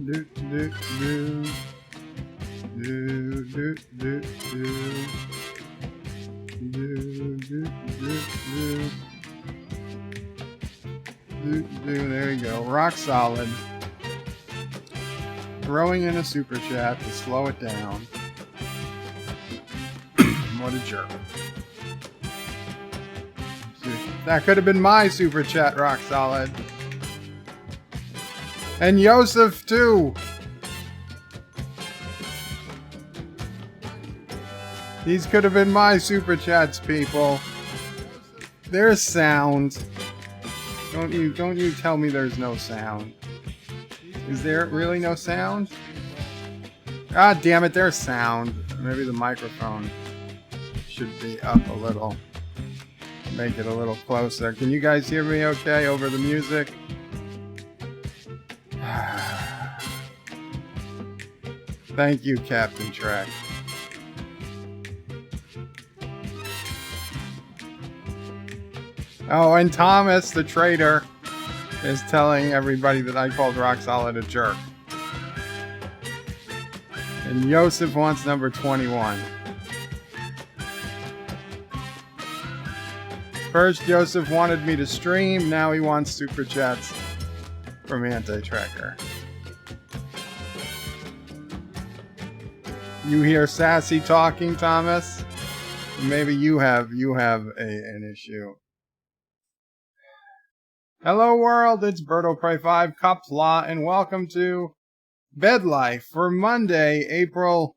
do, do, do. Do, do, do, do. Do, do, do, do. Do, do. There you go. Rock solid. Throwing in a super chat to slow it down. What a jerk. That could have been my super chat, rock solid. And Yosef, too. These could have been my super chats, people. There's sound. Don't you tell me there's no sound. Is there really no sound? God damn it, there's sound. Maybe the microphone should be up a little. Make it a little closer. Can you guys hear me okay over the music? Thank you, Captain Trek. Oh, and Thomas, the traitor, is telling everybody that I called Rock Solid a jerk. And Yosef wants number 21. First, Joseph wanted me to stream. Now he wants super chats from Anti-Tracker. You hear Sassy talking, Thomas? Maybe you have an issue. Hello, world. It's Berto Prey 5 Qapla, and welcome to BedLife for Monday, April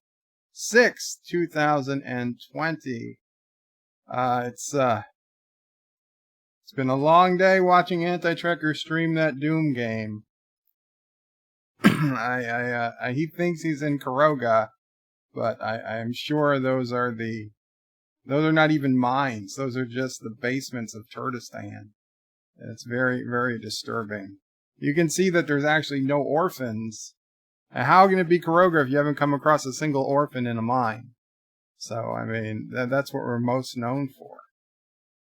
6th, 2020. It's been a long day watching Anti-Tracker stream that Doom game. He thinks he's in Karoga, but I'm sure those are not even mines. Those are just the basements of Turtistan. It's very, very disturbing. You can see that there's actually no orphans. And how can it be Karoga if you haven't come across a single orphan in a mine? So, I mean, that's what we're most known for.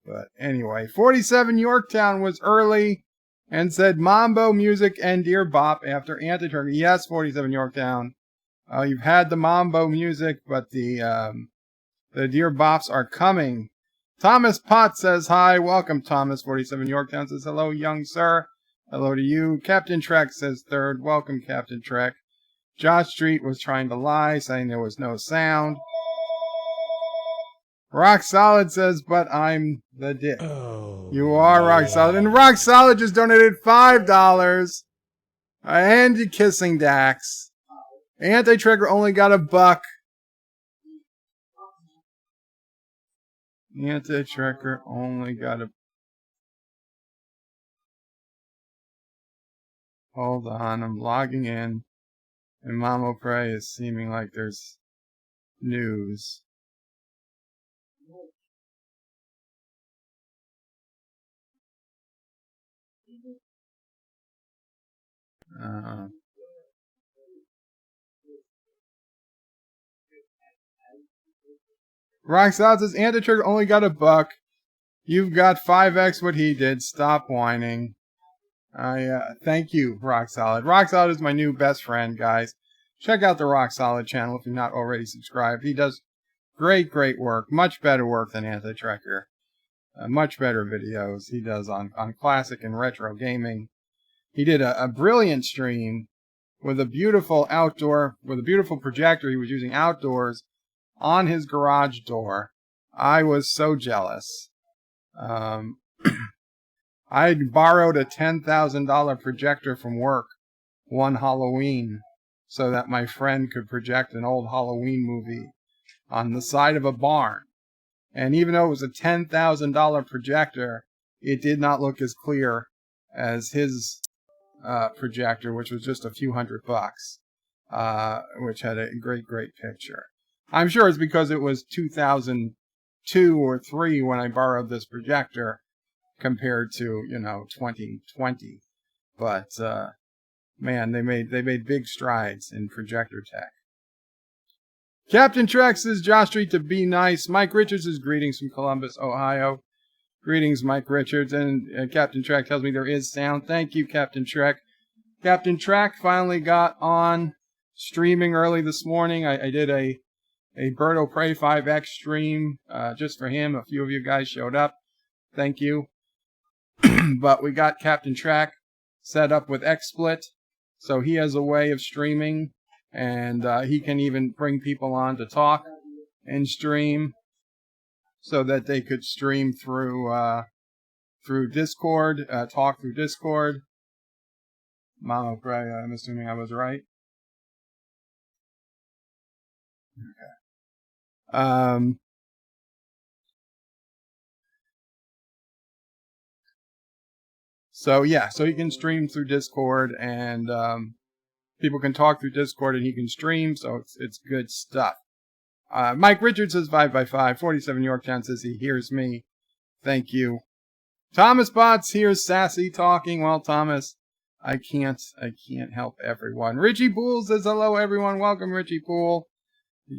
But anyway, 47 Yorktown was early and said Mambo Music and Dear Bop after Anti-Tracker. Yes, 47 Yorktown. You've had the Mambo Music, but the Dear Bops are coming. Thomas Potts says hi. Welcome, Thomas. 47 Yorktown says hello, young sir. Hello to you. Captain Trek says third. Welcome, Captain Trek. Josh Street was trying to lie, saying there was no sound. Rock Solid says, but I'm the dick. Oh, you are no. Rock Solid. And Rock Solid just donated $5. And you kissing Dax. Anti-Tracker only got $1. Anti-Tracker only got a... Hold on, I'm logging in. And Mamo Prey is seeming like there's news. Rock Solid says Anti-Tracker only got $1. You've got 5x what he did. Stop whining. Thank you, Rock Solid. Rock Solid is my new best friend, guys. Check out the Rock Solid channel if you're not already subscribed. He does great work. Much better work than Anti-Tracker. Much better videos he does on classic and retro gaming. He did a brilliant stream with a beautiful projector he was using outdoors on his garage door. I was so jealous. I borrowed a $10,000 projector from work one Halloween so that my friend could project an old Halloween movie on the side of a barn. And even though it was a $10,000 projector, it did not look as clear as his projector, which was just a few $100, which had a great picture. I'm sure it's because it was 2002 or 3 when I borrowed this projector compared to, 2020. But, man, they made big strides in projector tech. Captain Trek says Josh Street to be nice. Mike Richards is greetings from Columbus, Ohio. Greetings, Mike Richards. And Captain Trek tells me there is sound. Thank you, Captain Trek. Captain Track finally got on streaming early this morning. I did a Birdo Prey 5X stream just for him. A few of you guys showed up. Thank you. But we got Captain Track set up with XSplit, so he has a way of streaming, and he can even bring people on to talk and stream, so that they could stream through Discord, talk through Discord. Mama Pray, I'm assuming I was right. Okay. So yeah, so he can stream through Discord, and people can talk through Discord, and he can stream. So it's good stuff. Mike Richards says 5x5. 47 Yorktown says he hears me. Thank you. Thomas Botts hears Sassy talking. Well, Thomas, I can't help everyone. Richie Poole says hello, everyone. Welcome, Richie Poole.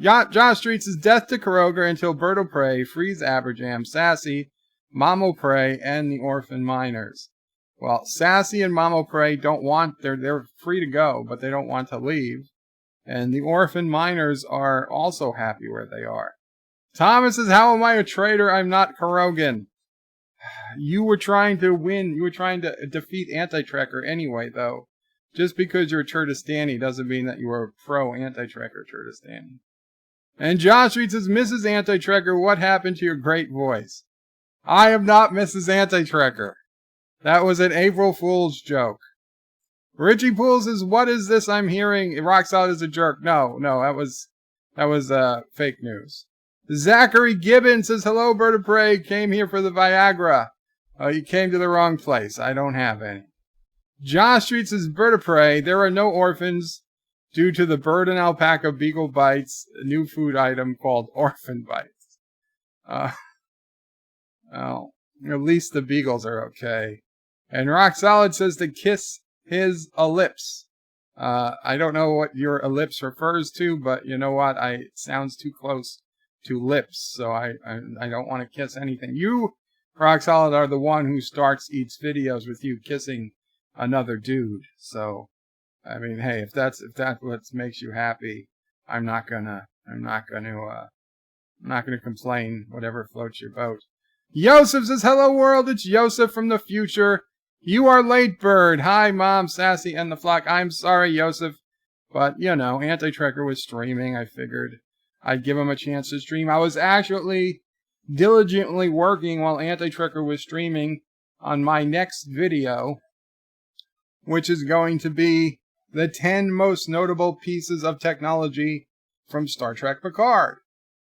Josh Street says death to Kuroga until Birdo Prey frees Aberjam, Sassy, Mamo Prey, and the Orphan Miners. Well, Sassy and Mamo Prey don't want, they're free to go, but they don't want to leave. And the Orphan Miners are also happy where they are. Thomas says, how am I a traitor? I'm not Kurogan. You were trying to win. You were trying to defeat Anti-Trekker anyway, though. Just because you're a Turtistani doesn't mean that you were a pro-Anti-Trekker Turtistani. And Josh Reed says, Mrs. Anti-Trekker, what happened to your great voice? I am not Mrs. Anti-Trekker. That was an April Fool's joke. Richie Poole says, what is this I'm hearing? Rock Solid is a jerk. No, that was fake news. Zachary Gibbons says, hello, Bird of Prey. Came here for the Viagra. Oh, you came to the wrong place. I don't have any. Josh Street says, Bird of Prey. There are no orphans due to the bird and alpaca beagle bites, a new food item called orphan bites. Well, at least the beagles are okay. And Rock Solid says to kiss his ellipse. I don't know what your ellipse refers to, but you know what? It sounds too close to lips, so I don't want to kiss anything. You, Rock Solid, are the one who starts each videos with you kissing another dude. So, I mean, hey, if that's what makes you happy, I'm not gonna complain. Whatever floats your boat. Yosef says, hello world, it's Yosef from the future. You are late, Bird. Hi, Mom, Sassy, and the flock. I'm sorry, Yosef, but, you know, Anti-Trekker was streaming. I figured I'd give him a chance to stream. I was actually diligently working while Anti-Trekker was streaming on my next video, which is going to be the 10 most notable pieces of technology from Star Trek Picard.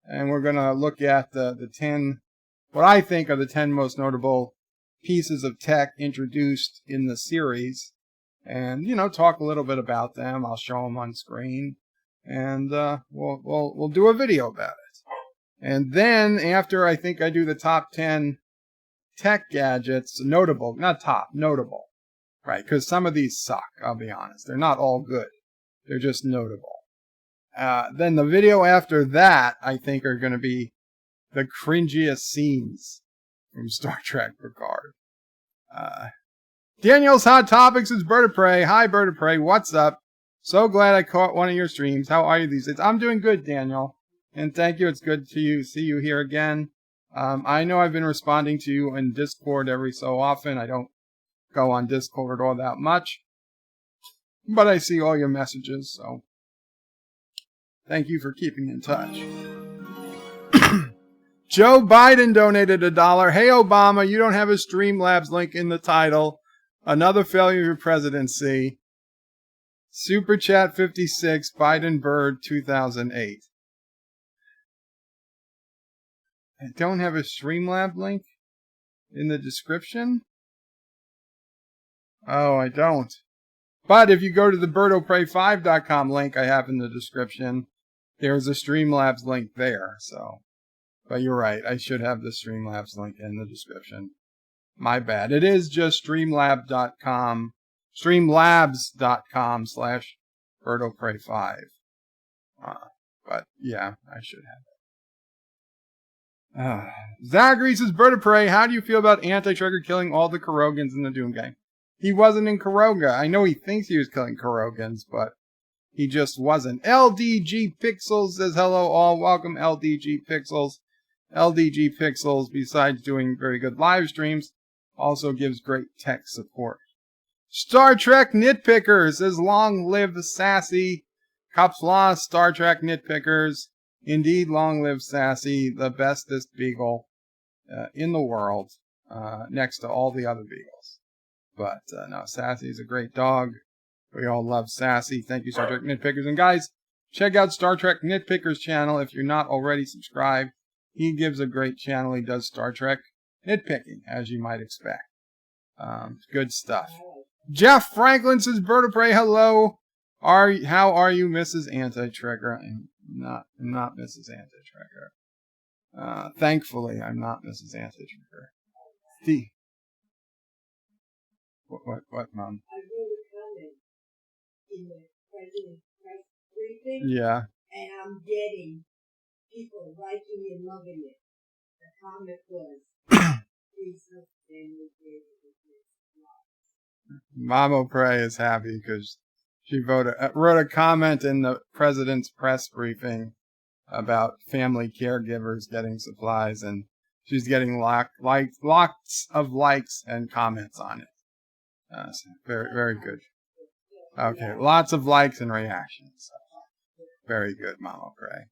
And we're going to look at the 10, what I think are the 10 most notable pieces of tech introduced in the series, and talk a little bit about them. I'll show them on screen, and we'll do a video about it. And then after I think I do the top 10 tech gadgets, notable, right? Because some of these suck. I'll be honest, they're not all good. They're just notable. Then the video after that, I think, are going to be the cringiest scenes from Star Trek Picard. Daniel's Hot Topics is Bird of Prey. Hi, Bird of Prey. What's up? So glad I caught one of your streams. How are you these days? I'm doing good, Daniel. And thank you. It's good to see you here again. I know I've been responding to you in Discord every so often. I don't go on Discord all that much, but I see all your messages, so thank you for keeping in touch. Joe Biden donated $1. Hey, Obama, you don't have a Streamlabs link in the title. Another failure of your presidency. Super Chat 56, Biden Bird 2008. I don't have a Streamlabs link in the description? Oh, I don't. But if you go to the birdoprey5.com link I have in the description, there's a Streamlabs link there, so... But you're right, I should have the Streamlabs link in the description. My bad. It is just streamlabs.com /birdoprey5. But yeah, I should have it. Zachary says, Bird of Prey, how do you feel about Anti-Trekker killing all the Kurogans in the Doom Gang? He wasn't in Kuroga. I know he thinks he was killing Kurogans, but he just wasn't. LDG Pixels says hello all. Welcome LDG Pixels. LDG Pixels, besides doing very good live streams, also gives great tech support. Star Trek Nitpicker says long live Sassy. Qapla Star Trek Nitpickers. Indeed, long live Sassy, the bestest beagle in the world, next to all the other beagles. But no, Sassy is a great dog. We all love Sassy. Thank you, Star Trek Nitpickers. And guys, check out Star Trek Nitpickers channel if you're not already subscribed. He gives a great channel. He does Star Trek nitpicking, as you might expect. Good stuff. Jeff Franklin says, Bird of Prey, hello. How are you, Mrs. Anti-Trigger? I'm not Mrs. Anti-Trigger. Thankfully, I'm not Mrs. Anti-Trigger. What, Mom? I wrote a comment in the president's press briefing. Yeah. And I'm getting people liking and loving it. The comment was, please help family Mama Prey is happy because she wrote a comment in the president's press briefing about family caregivers getting supplies, and she's getting lots of likes and comments on it. So very, very good. Okay, lots of likes and reactions. Very good, Mama Prey.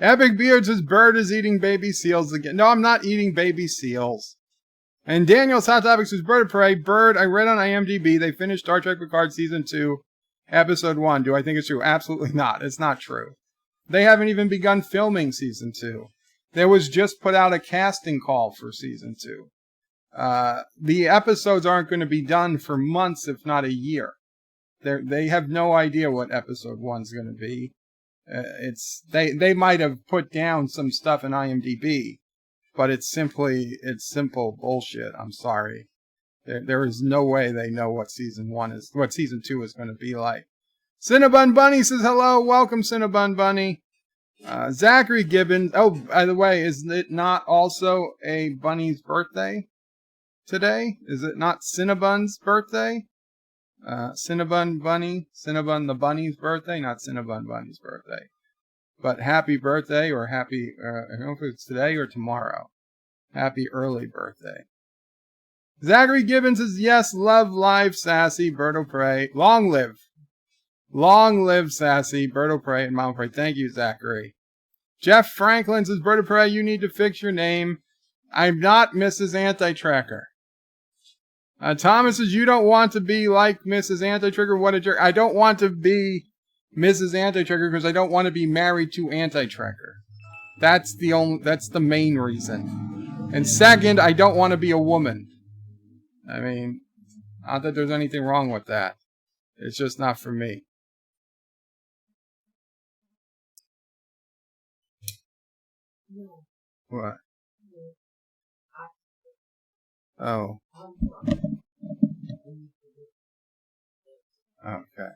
Epic Beard says, Bird is eating baby seals again. No, I'm not eating baby seals. And Daniel's Hot Topic says, Bird of Prey. Bird, I read on IMDb they finished Star Trek Picard Season 2, Episode 1. Do I think it's true? Absolutely not. It's not true. They haven't even begun filming Season 2. There was just put out a casting call for Season 2. The episodes aren't going to be done for months, if not a year. They have no idea what Episode 1's going to be. They might have put down some stuff in IMDb, but it's simple bullshit. I'm sorry. There is no way they know what Season 2 is going to be like. Cinnabon Bunny says hello. Welcome, Cinnabon Bunny. Zachary Gibbons. Oh, by the way, is it not also a bunny's birthday today? Is it not Cinnabon's birthday? Cinnabon the bunny's birthday, not Cinnabon Bunny's birthday. But happy birthday, or happy, I don't know if it's today or tomorrow. Happy early birthday. Zachary Gibbons says, yes, love live Sassy, Bird of Prey. Long live. Long live Sassy, Bird of Prey, and Mama Prey. Thank you, Zachary. Jeff Franklin says, Bird of Prey, you need to fix your name. I'm not Mrs. Anti-Tracker. Thomas says, you don't want to be like Mrs. Anti-Trigger. What a jerk. I don't want to be Mrs. Anti-Trigger because I don't want to be married to Anti-Tracker. That's the main reason. And second, I don't want to be a woman. I mean, not that there's anything wrong with that. It's just not for me. No. What? No. Oh. Okay.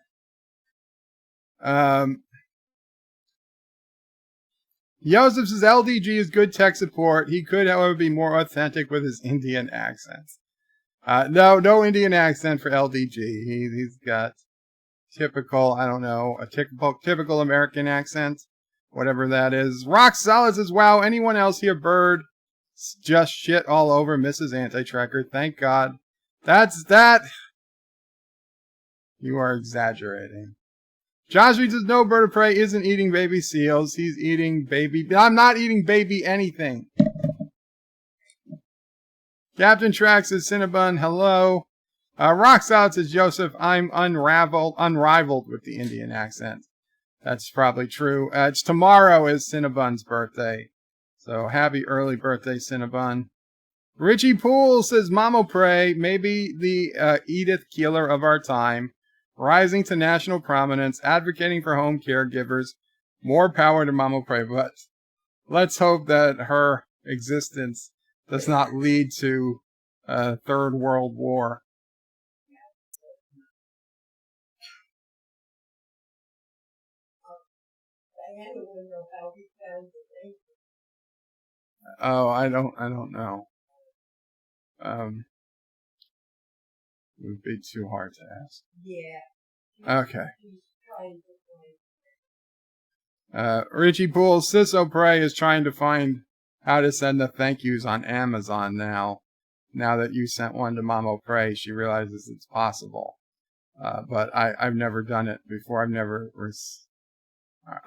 Joseph says LDG is good tech support. He could, however, be more authentic with his Indian accent. No Indian accent for LDG. He's got typical, I don't know, a typical American accent, whatever that is. Rock Solid says, wow, anyone else here, Bird? Just shit all over Mrs. Anti-Tracker. Thank God. That's that. You are exaggerating. Josh reads says, no, Bird of Prey isn't eating baby seals. He's eating baby. I'm not eating baby anything. Captain Trax says, Cinnabon, hello. Rock Solid says, Joseph, I'm unrivaled with the Indian accent. That's probably true. Tomorrow is Cinnabon's birthday. So happy early birthday, Cinnabon. Richie Poole says, Mama Prey, maybe the Edith Keeler of our time, rising to national prominence, advocating for home caregivers. More power to Mama Prey, but let's hope that her existence does not lead to a third world war. Oh, I don't know. It would be too hard to ask. Yeah. Okay. He's trying to find. Richie Poole, Ciso Prey is trying to find how to send the thank yous on Amazon now. Now that you sent one to Mamo Prey, she realizes it's possible. But I've never done it before.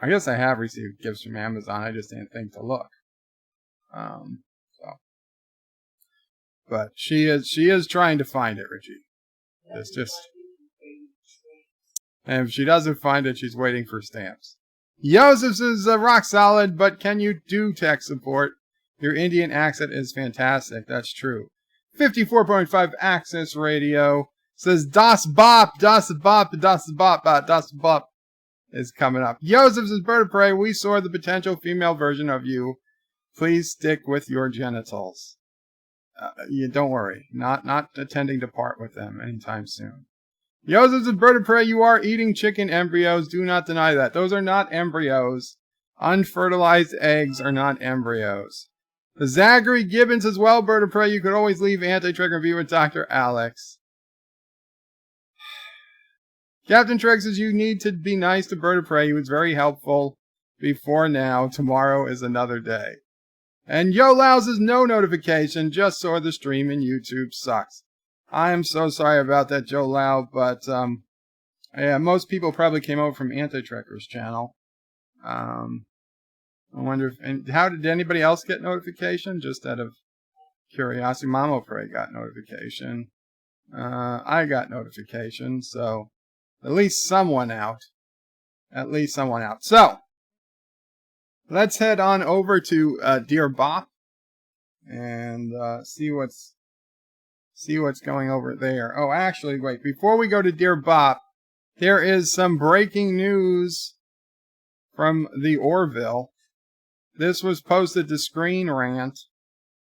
I guess I have received gifts from Amazon. I just didn't think to look. But she is trying to find it, Richie. It's just, and if she doesn't find it, she's waiting for stamps. Joseph's is rock solid, but can you do tech support? Your Indian accent is fantastic. That's true. 54.5 Access Radio says Das Bop, Das Bop, Das Bop, Das Bop is coming up. Joseph's is Bird of Prey. We saw the potential female version of you. Please stick with your genitals. You don't worry. Not intending to part with them anytime soon. Joseph's is Bird of Prey. You are eating chicken embryos. Do not deny that. Those are not embryos. Unfertilized eggs are not embryos. The Zachary Gibbons as well, Bird of Prey. You could always leave Anti-Trick review with Dr. Alex. Captain Trek says you need to be nice to Bird of Prey. He was very helpful before now. Tomorrow is another day. And Yo Lao says no notification. Just saw the stream and YouTube sucks. I am so sorry about that, Joe Lau, but yeah, most people probably came over from Anti-Trekker's channel. I wonder if, and how did anybody else get notification? Just out of curiosity, Mamo Prey got notification. I got notification, so at least someone out. At least someone out. So let's head on over to Dear Bop and see what's going over there. Oh, actually, wait. Before we go to Dear Bop, there is some breaking news from the Orville. This was posted to Screen Rant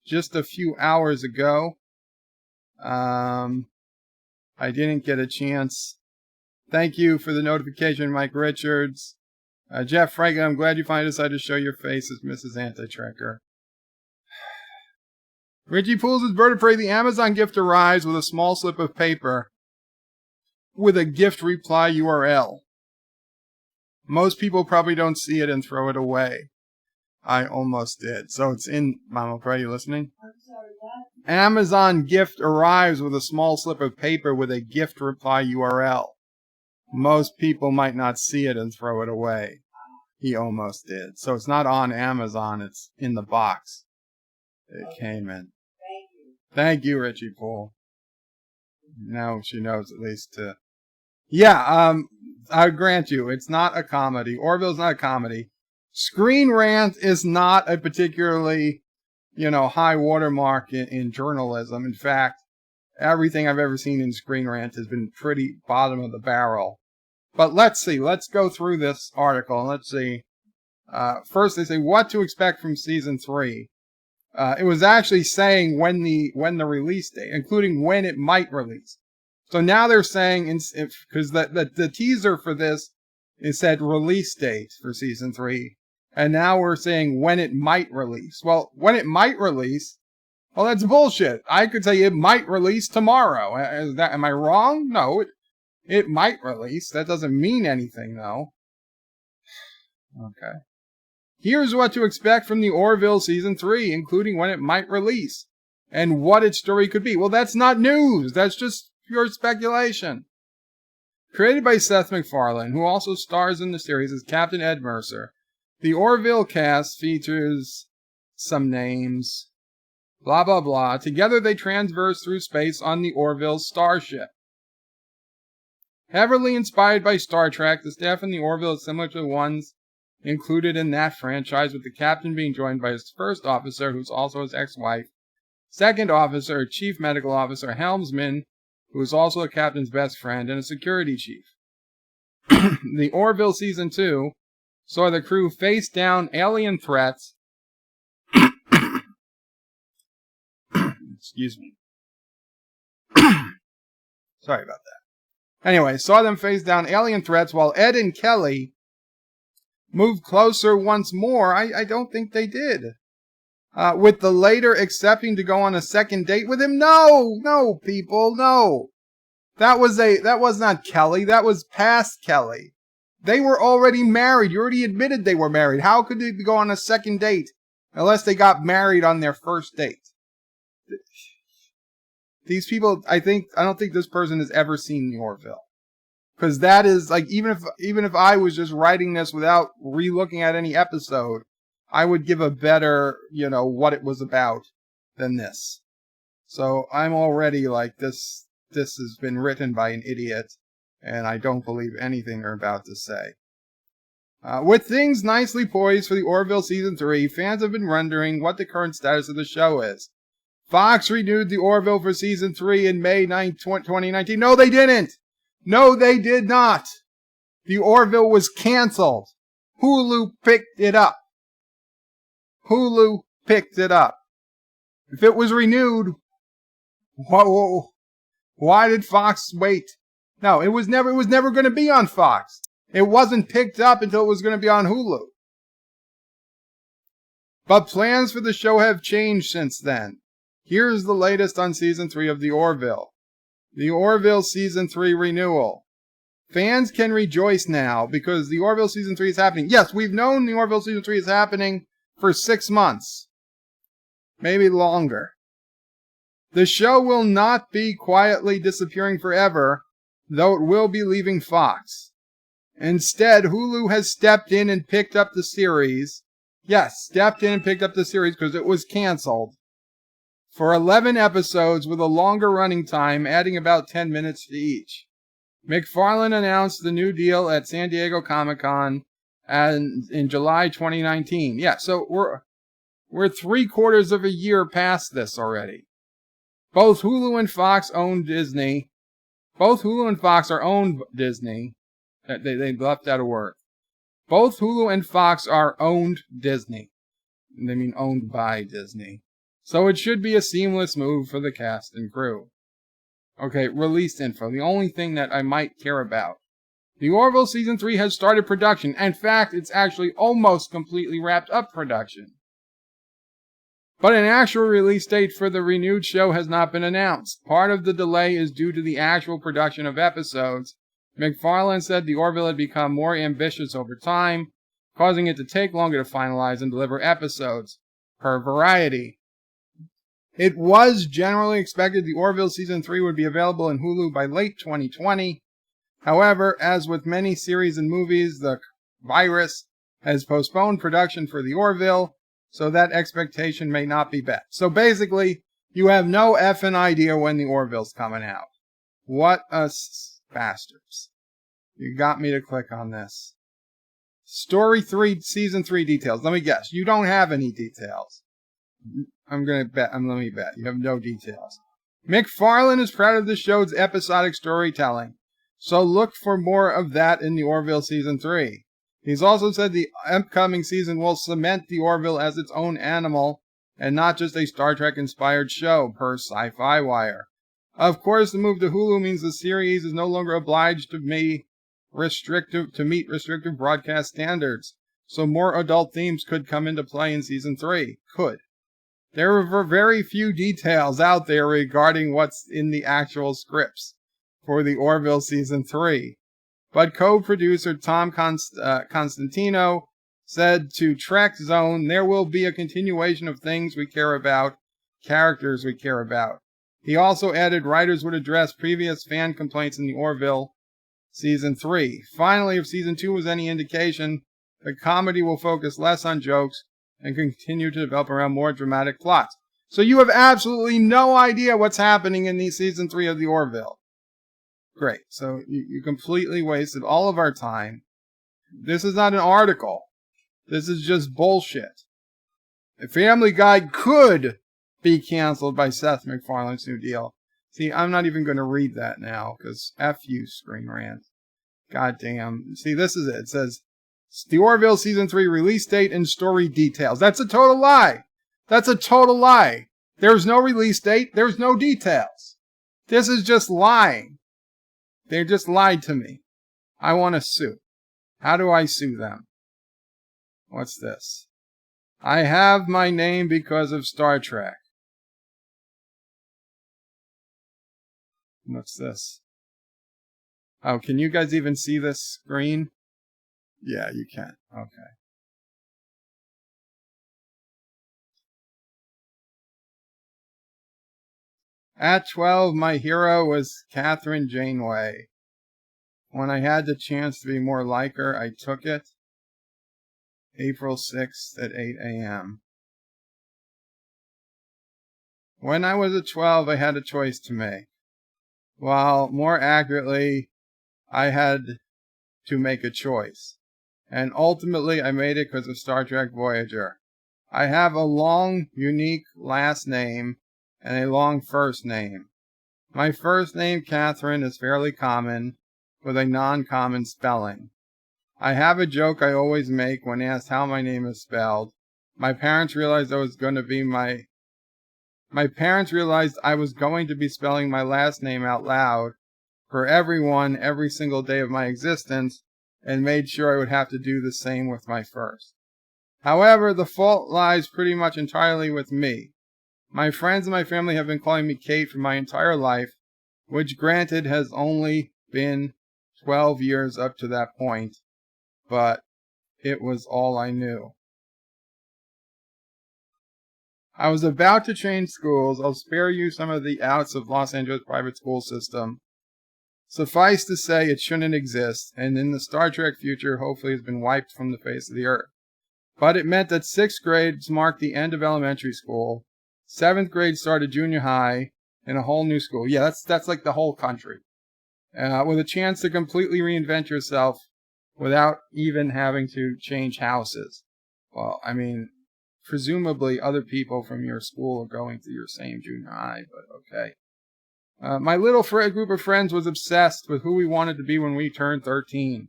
just a few hours ago. I didn't get a chance. Thank you for the notification, Mike Richards. Jeff Franklin, I'm glad you finally decided to show your face as Mrs. Anti-Trekker. Richie Pools' Bird of Prey. The Amazon gift arrives with a small slip of paper with a gift reply URL. Most people probably don't see it and throw it away. I almost did. So it's in Mama Prey. You listening? I'm sorry, what? Amazon gift arrives with a small slip of paper with a gift reply URL. Most people might not see it and throw it away. He almost did. So it's not on Amazon. It's in the box. It came in. Thank you. Thank you, Richie Poole. Now she knows at least to... Yeah, I grant you, it's not a comedy. Orville's not a comedy. Screen Rant is not a particularly, high watermark in journalism. In fact, everything I've ever seen in Screen Rant has been pretty bottom of the barrel. But let's see. Let's go through this article and let's see. First, they say what to expect from season 3. It was actually saying when the release date, including when it might release. So now they're saying, because the teaser for this is said release date for season 3, and now we're saying when it might release. Well, when it might release, well, that's bullshit. I could say it might release tomorrow. Am I wrong? No, it might release. That doesn't mean anything, though. Okay. Here's what to expect from the Orville Season 3, including when it might release, and what its story could be. Well, that's not news. That's just pure speculation. Created by Seth MacFarlane, who also stars in the series as Captain Ed Mercer, the Orville cast features some names, blah, blah, blah. Together they transverse through space on the Orville starship. Heavily inspired by Star Trek, the staff in the Orville is similar to the ones included in that franchise, with the captain being joined by his first officer, who's also his ex-wife, second officer, chief medical officer, helmsman, who is also the captain's best friend, and a security chief. The Orville Season 2 saw the crew face down alien threats. Excuse me. Sorry about that. Anyway, saw them face down alien threats while Ed and Kelly moved closer once more. I don't think they did. With the later accepting to go on a second date with him? No, people, no. That was not Kelly. That was past Kelly. They were already married. You already admitted they were married. How could they go on a second date unless they got married on their first date? These people, I don't think this person has ever seen the Orville. Because that is like, even if I was just writing this without re-looking at any episode, I would give a better, what it was about than this. So I'm already like, this has been written by an idiot, and I don't believe anything they're about to say. With things nicely poised for the Orville Season 3, fans have been wondering what the current status of the show is. Fox renewed the Orville for Season 3 in May 9, 2019. No, they didn't! No, they did not! The Orville was canceled. Hulu picked it up. Hulu picked it up. If it was renewed, why did Fox wait? No, it was never going to be on Fox. It wasn't picked up until it was going to be on Hulu. But plans for the show have changed since then. Here's the latest on Season 3 of The Orville. The Orville Season 3 renewal. Fans can rejoice now because The Orville Season 3 is happening. Yes, we've known The Orville Season 3 is happening for 6 months. Maybe longer. The show will not be quietly disappearing forever, though it will be leaving Fox. Instead, Hulu has stepped in and picked up the series. Yes, stepped in and picked up the series because it was canceled. For 11 episodes with a longer running time, adding about 10 minutes to each. McFarlane announced the new deal at San Diego Comic-Con in July 2019. Yeah, so we're 3/4 of a year past this already. Both Hulu and Fox own Disney. Both Hulu and Fox are owned Disney. They left out a word. Both Hulu and Fox are owned Disney. They mean owned by Disney. So it should be a seamless move for the cast and crew. Okay, release info. The only thing that I might care about. The Orville Season 3 has started production. In fact, it's actually almost completely wrapped up production. But an actual release date for the renewed show has not been announced. Part of the delay is due to the actual production of episodes. McFarlane said the Orville had become more ambitious over time, causing it to take longer to finalize and deliver episodes, per Variety. It was generally expected the Orville Season 3 would be available in Hulu by late 2020. However, as with many series and movies, the virus has postponed production for the Orville, so that expectation may not be met. So basically, you have no effing idea when the Orville's coming out. What bastards. You got me to click on this. Story 3, Season 3 details. Let me guess. You don't have any details. Let me bet. You have no details. McFarlane is proud of the show's episodic storytelling, so look for more of that in the Orville Season 3. He's also said the upcoming season will cement the Orville as its own animal and not just a Star Trek-inspired show, per Sci-Fi Wire. Of course, the move to Hulu means the series is no longer obliged to meet restrictive broadcast standards, so more adult themes could come into play in Season 3. There were very few details out there regarding what's in the actual scripts for the Orville Season 3. But co-producer Tom Constantino said to Trek Zone, there will be a continuation of things we care about, characters we care about. He also added writers would address previous fan complaints in the Orville Season 3. Finally, if Season 2 was any indication, the comedy will focus less on jokes and continue to develop around more dramatic plots. So you have absolutely no idea what's happening in the Season 3 of the Orville. Great. So you completely wasted all of our time. This is not an article. This is just bullshit. A Family Guy could be canceled by Seth MacFarlane's new deal. See, I'm not even going to read that now, because F you, Screen Rant. God damn. See, this is it. It says, the Orville Season 3 release date and story details. That's a total lie. That's a total lie. There's no release date. There's no details. This is just lying. They just lied to me. I want to sue. How do I sue them? What's this? I have my name because of Star Trek. What's this? Oh, can you guys even see this screen? Yeah, you can. Okay. At 12, my hero was Catherine Janeway. When I had the chance to be more like her, I took it. April 6th at 8 a.m. When I was at 12, I had a choice to make. Well, more accurately, I had to make a choice. And ultimately, I made it because of Star Trek Voyager. I have a long, unique last name and a long first name. My first name, Catherine, is fairly common, with a non-common spelling. I have a joke I always make when asked how my name is spelled. My parents realized I was going to be spelling my last name out loud for everyone every single day of my existence, and made sure I would have to do the same with my first. However, the fault lies pretty much entirely with me. My friends and my family have been calling me Kate for my entire life, which granted has only been 12 years up to that point, but it was all I knew. I was about to change schools. I'll spare you some of the outs of Los Angeles private school system. Suffice to say, it shouldn't exist, and in the Star Trek future, hopefully has been wiped from the face of the earth. But it meant that 6th grades marked the end of elementary school, 7th grade started junior high, and a whole new school. Yeah, that's like the whole country. With a chance to completely reinvent yourself without even having to change houses. Well, I mean, presumably other people from your school are going to your same junior high, but okay. My little group of friends was obsessed with who we wanted to be when we turned 13.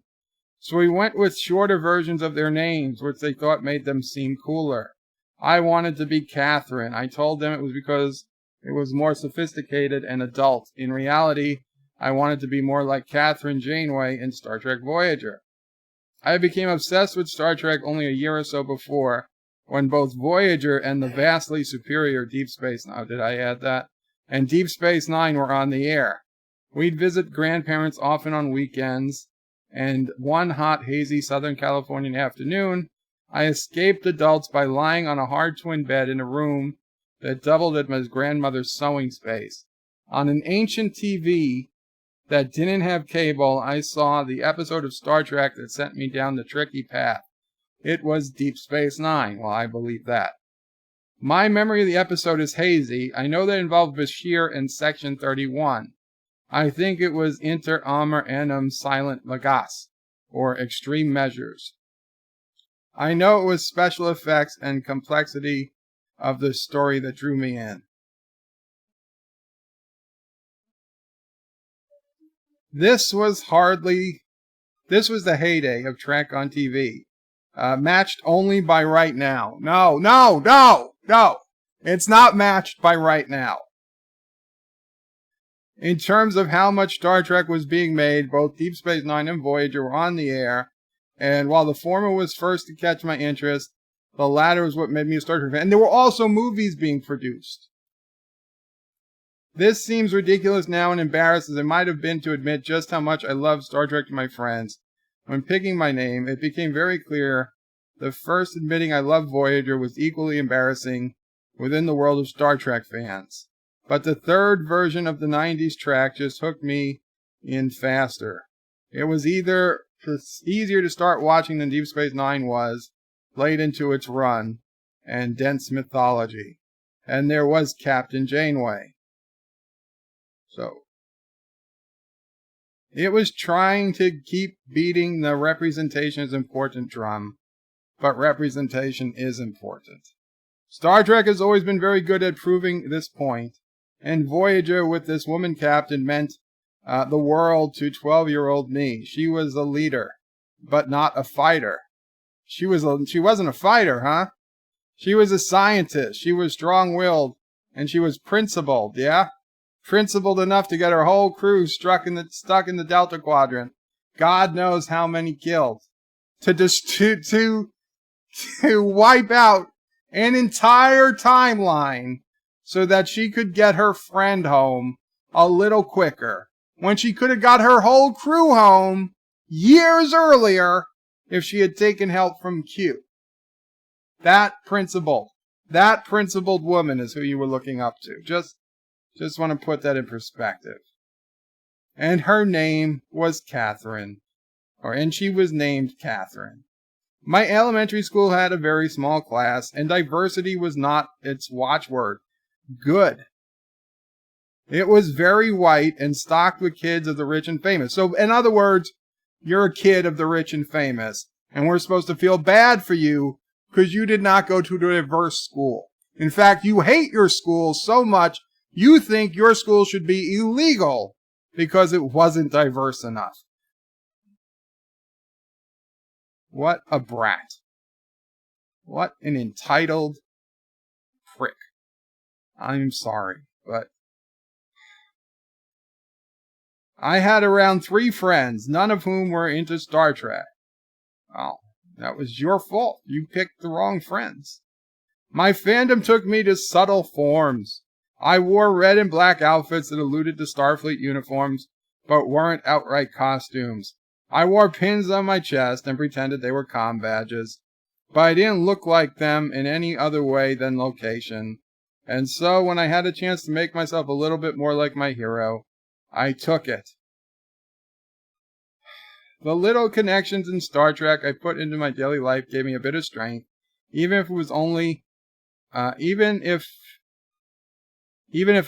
So we went with shorter versions of their names, which they thought made them seem cooler. I wanted to be Catherine. I told them it was because it was more sophisticated and adult. In reality, I wanted to be more like Catherine Janeway in Star Trek Voyager. I became obsessed with Star Trek only a year or so before, when both Voyager and the vastly superior Deep Space Nine, did I add that? And Deep Space Nine were on the air. We'd visit grandparents often on weekends, and one hot, hazy Southern Californian afternoon, I escaped adults by lying on a hard twin bed in a room that doubled as my grandmother's sewing space. On an ancient TV that didn't have cable, I saw the episode of Star Trek that sent me down the tricky path. It was Deep Space Nine. Well, I believe that. My memory of the episode is hazy. I know that it involved Bashir in Section 31. I think it was Inter Amor Annum Silent Lagas, or Extreme Measures. I know it was special effects and complexity of the story that drew me in. This was the heyday of Trek on TV. Matched only by Right Now. No. It's not matched by Right Now. In terms of how much Star Trek was being made, both Deep Space Nine and Voyager were on the air, and while the former was first to catch my interest, the latter was what made me a Star Trek fan. And there were also movies being produced. This seems ridiculous now and embarrassed as it might have been to admit just how much I loved Star Trek to my friends. When picking my name, it became very clear that first admitting I loved Voyager was equally embarrassing within the world of Star Trek fans. But the third version of the 90s track just hooked me in faster. It was easier to start watching than Deep Space Nine was, late into its run, and dense mythology. And there was Captain Janeway. So, it was trying to keep beating the representation is important drum, but representation is important. Star Trek has always been very good at proving this point, and Voyager with this woman captain meant the world to 12-year-old me. She was a leader, but not a fighter. She wasn't a fighter, huh? She was a scientist. She was strong-willed, and she was principled, yeah? Principled enough to get her whole crew stuck in the Delta Quadrant. God knows how many killed. To wipe out an entire timeline so that she could get her friend home a little quicker. when she could have got her whole crew home years earlier if she had taken help from Q. That principled woman is who you were looking up to. Just want to put that in perspective. And her name was Catherine, and she was named Catherine. My elementary school had a very small class, and diversity was not its watchword. Good. It was very white and stocked with kids of the rich and famous. So, in other words, you're a kid of the rich and famous, and we're supposed to feel bad for you because you did not go to a diverse school. In fact, you hate your school so much, you think your school should be illegal because it wasn't diverse enough. What a brat. What an entitled prick. I'm sorry, but I had around 3 friends, none of whom were into Star Trek. Well, that was your fault. You picked the wrong friends. My fandom took me to subtle forms. I wore red and black outfits that alluded to Starfleet uniforms, but weren't outright costumes. I wore pins on my chest and pretended they were comm badges, but I didn't look like them in any other way than location. And so when I had a chance to make myself a little bit more like my hero, I took it. The little connections in Star Trek I put into my daily life gave me a bit of strength, even if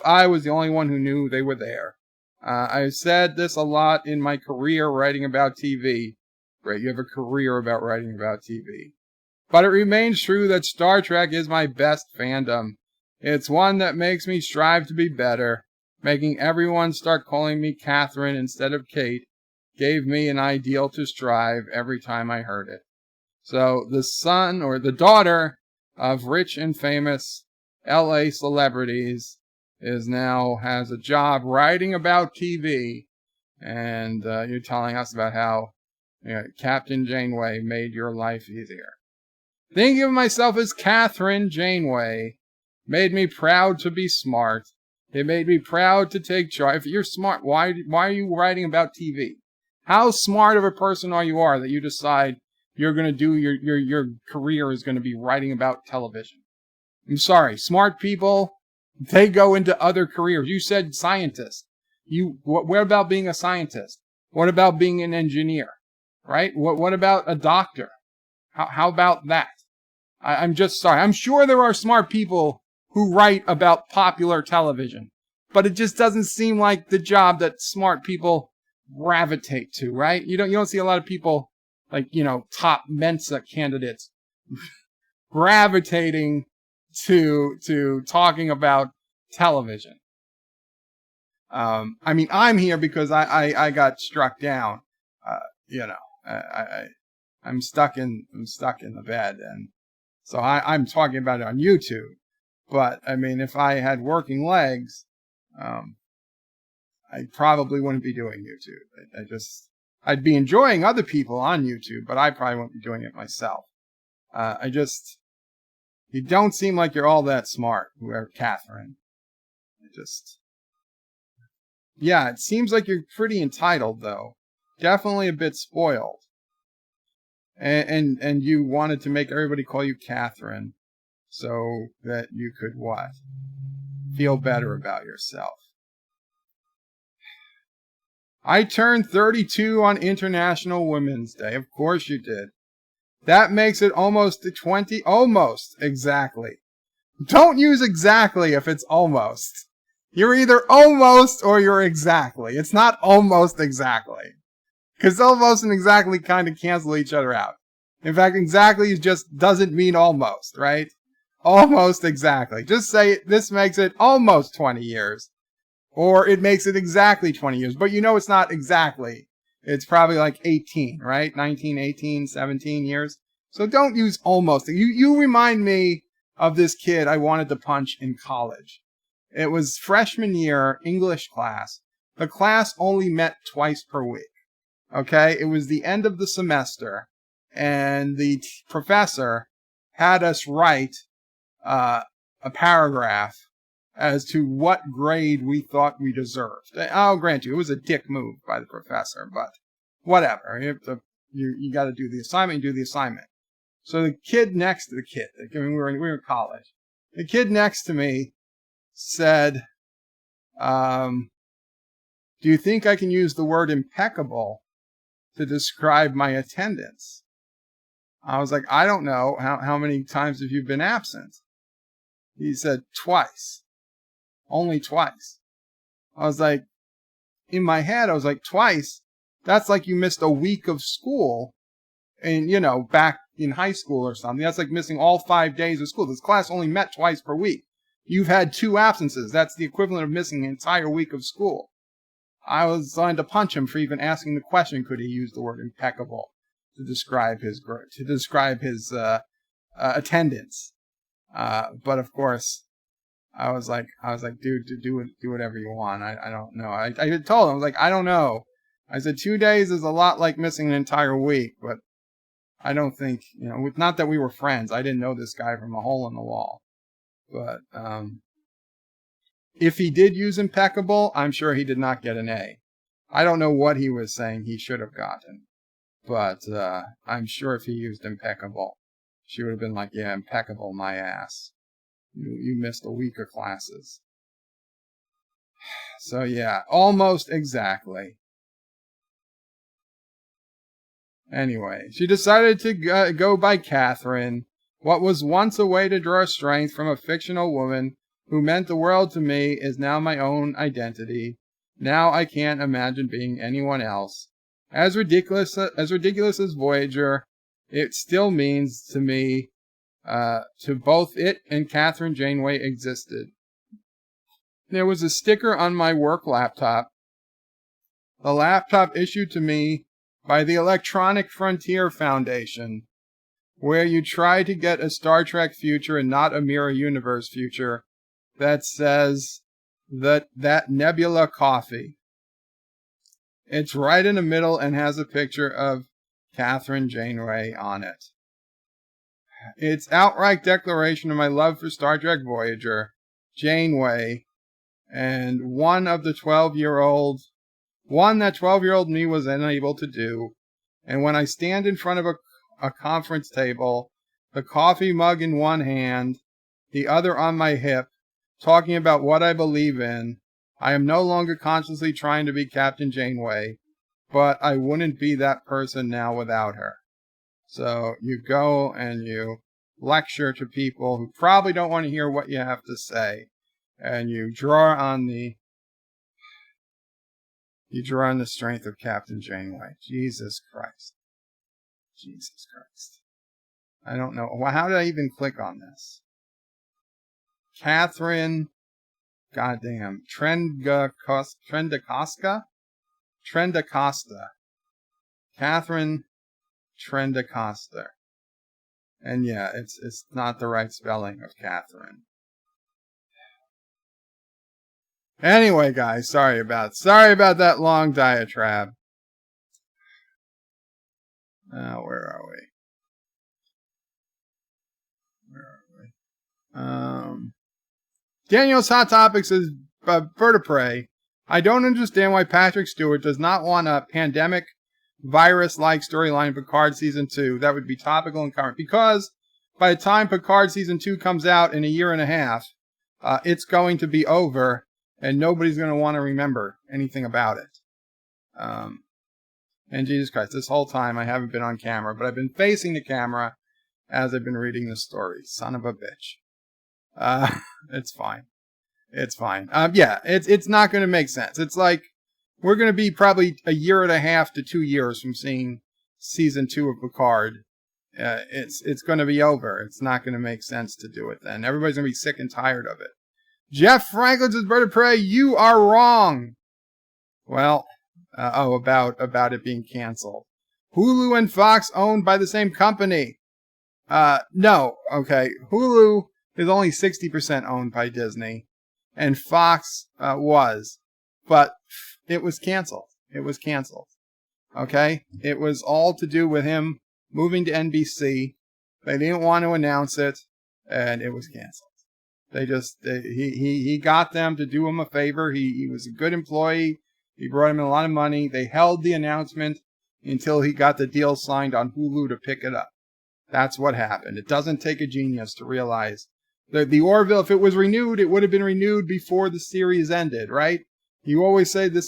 I was the only one who knew they were there. I've said this a lot in my career writing about TV. Right, you have a career about writing about TV. But it remains true that Star Trek is my best fandom. It's one that makes me strive to be better. Making everyone start calling me Catherine instead of Kate gave me an ideal to strive every time I heard it. So the son or the daughter of rich and famous LA celebrities has a job writing about TV, and you're telling us about how Captain Janeway made your life easier. Thinking of myself as Catherine Janeway made me proud to be smart. It made me proud to take charge. If you're smart, why are you writing about TV? How smart of a person are you that you decide you're going to do your career is going to be writing about television? I'm sorry, smart people, they go into other careers. You said scientist. What about being a scientist? What about being an engineer? Right? What about a doctor? How about that? I'm just sorry. I'm sure there are smart people who write about popular television, but it just doesn't seem like the job that smart people gravitate to, right? You don't see a lot of people like, top Mensa candidates gravitating to talking about television. I'm here because I got struck down. I'm stuck in the bed, and so I'm talking about it on YouTube. But if I had working legs, I probably wouldn't be doing YouTube. I'd be enjoying other people on YouTube, but I probably wouldn't be doing it myself. You don't seem like you're all that smart, whoever, Catherine. It seems like you're pretty entitled, though. Definitely a bit spoiled. And you wanted to make everybody call you Catherine so that you could what? Feel better about yourself. I turned 32 on International Women's Day. Of course you did. That makes it almost 20, almost exactly. Don't use exactly if it's almost. You're either almost or you're exactly. It's not almost exactly. Because almost and exactly kind of cancel each other out. In fact, exactly just doesn't mean almost, right? Almost exactly. Just say this makes it almost 20 years. Or it makes it exactly 20 years. But it's not exactly. It's probably like 18, right? 19, 18, 17 years. So don't use almost. You remind me of this kid I wanted to punch in college. It was freshman year English class. The class only met twice per week. Okay? It was the end of the semester. And the professor had us write a paragraph as to what grade we thought we deserved. I'll grant you, it was a dick move by the professor, but whatever. You got to do the assignment, you do the assignment. So the kid next to the kid, I mean, we were in college. The kid next to me said, do you think I can use the word impeccable to describe my attendance? I was like, I don't know. How many times have you been absent? He said, twice. Only twice. I was like, in my head, I was like, twice? That's like you missed a week of school and, back in high school or something. That's like missing all 5 days of school. This class only met twice per week. You've had 2 absences. That's the equivalent of missing an entire week of school. I was going to punch him for even asking the question, could he use the word impeccable to describe his attendance. But of course, I was like, dude, do whatever you want. I don't know. I told him, I was like, I don't know. I said 2 days is a lot like missing an entire week, but I don't think, not that we were friends. I didn't know this guy from a hole in the wall. But if he did use impeccable, I'm sure he did not get an A. I don't know what he was saying he should have gotten. But I'm sure if he used impeccable, she would have been like, yeah, impeccable, my ass. You missed a week of classes. So yeah, almost exactly. Anyway, she decided to go by Catherine, what was once a way to draw strength from a fictional woman who meant the world to me is now my own identity. Now I can't imagine being anyone else. As ridiculous as Voyager, it still means to me, to both it and Catherine Janeway existed. There was a sticker on my work laptop. The laptop issued to me by the Electronic Frontier Foundation, where you try to get a Star Trek future and not a Mirror Universe future, that says that Nebula coffee. It's right in the middle and has a picture of Catherine Janeway on it. It's outright declaration of my love for Star Trek Voyager, Janeway, and one that 12-year-old me was unable to do. And when I stand in front of a conference table, the coffee mug in one hand, the other on my hip, talking about what I believe in, I am no longer consciously trying to be Captain Janeway, but I wouldn't be that person now without her. So you go and you lecture to people who probably don't want to hear what you have to say, and you draw on the strength of Captain Janeway. Jesus Christ. Jesus Christ. I don't know. How did I even click on this? Catherine, goddamn, Trendacosta? Catherine Trendacosta. And yeah, it's not the right spelling of Catherine. Anyway, guys, sorry about that long diatribe. Where are we? Daniel's Hot Topics is vertebrae. I don't understand why Patrick Stewart does not want a pandemic virus-like storyline in Picard Season 2 that would be topical and current. Because by the time Picard Season 2 comes out in a year and a half, it's going to be over and nobody's going to want to remember anything about it. And Jesus Christ, this whole time I haven't been on camera, but I've been facing the camera as I've been reading the story. Son of a bitch. It's fine. It's fine. Yeah, it's not going to make sense. It's like we're going to be probably a year and a half to 2 years from seeing Season 2 of Picard. It's going to be over. It's not going to make sense to do it then. Everybody's going to be sick and tired of it. Jeff Franklin says, Bird of Prey, you are wrong. Well, about it being canceled. Hulu and Fox owned by the same company. No, okay. Hulu is only 60% owned by Disney, and Fox was, but it was canceled. It was canceled. Okay? It was all to do with him moving to NBC. They didn't want to announce it, and it was canceled. He got them to do him a favor. He was a good employee. He brought him a lot of money. They held the announcement until he got the deal signed on Hulu to pick it up. That's what happened. It doesn't take a genius to realize that the Orville, if it was renewed, it would have been renewed before the series ended, right? You always say the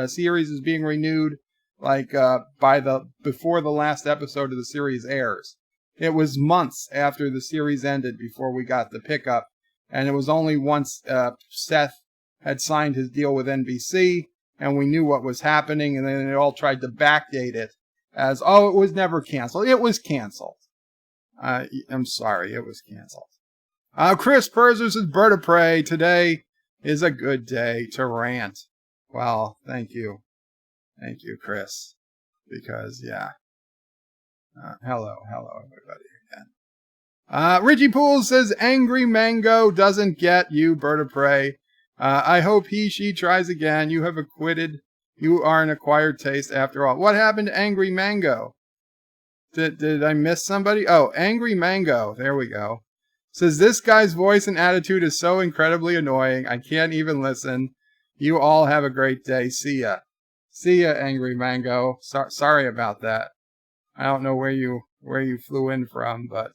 series is being renewed before the last episode of the series airs. It was months after the series ended before we got the pickup, and it was only once Seth had signed his deal with NBC and we knew what was happening, and then they all tried to backdate it as, it was never canceled. It was canceled. I'm sorry, it was canceled. Chris Perzer says, Bird of Prey, today is a good day to rant. Well, thank you. Thank you, Chris. Because, yeah. Hello, everybody again. Richie Poole says, Angry Mango doesn't get you, Bird of Prey. I hope she tries again. You have acquitted. You are an acquired taste after all. What happened to Angry Mango? Did I miss somebody? Oh, Angry Mango. There we go. Says, this guy's voice and attitude is so incredibly annoying. I can't even listen. You all have a great day. See ya. See ya, Angry Mango. Sorry about that. I don't know where you flew in from, but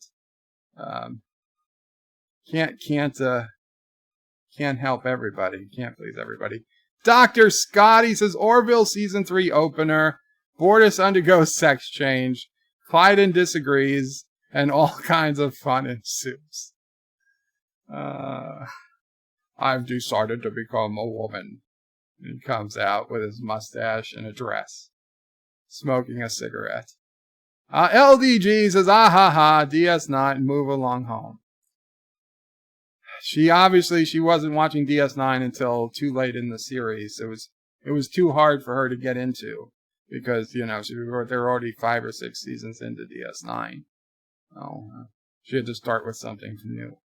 can't help everybody. Can't please everybody. Dr. Scotty says, Orville Season 3 opener. Bortus undergoes sex change. Clyden disagrees. And all kinds of fun ensues. I've decided to become a woman. He comes out with his mustache and a dress. Smoking a cigarette. LDG says, DS9, move along home. She wasn't watching DS9 until too late in the series. It was too hard for her to get into because, they're already 5 or 6 seasons into DS9. She had to start with something new.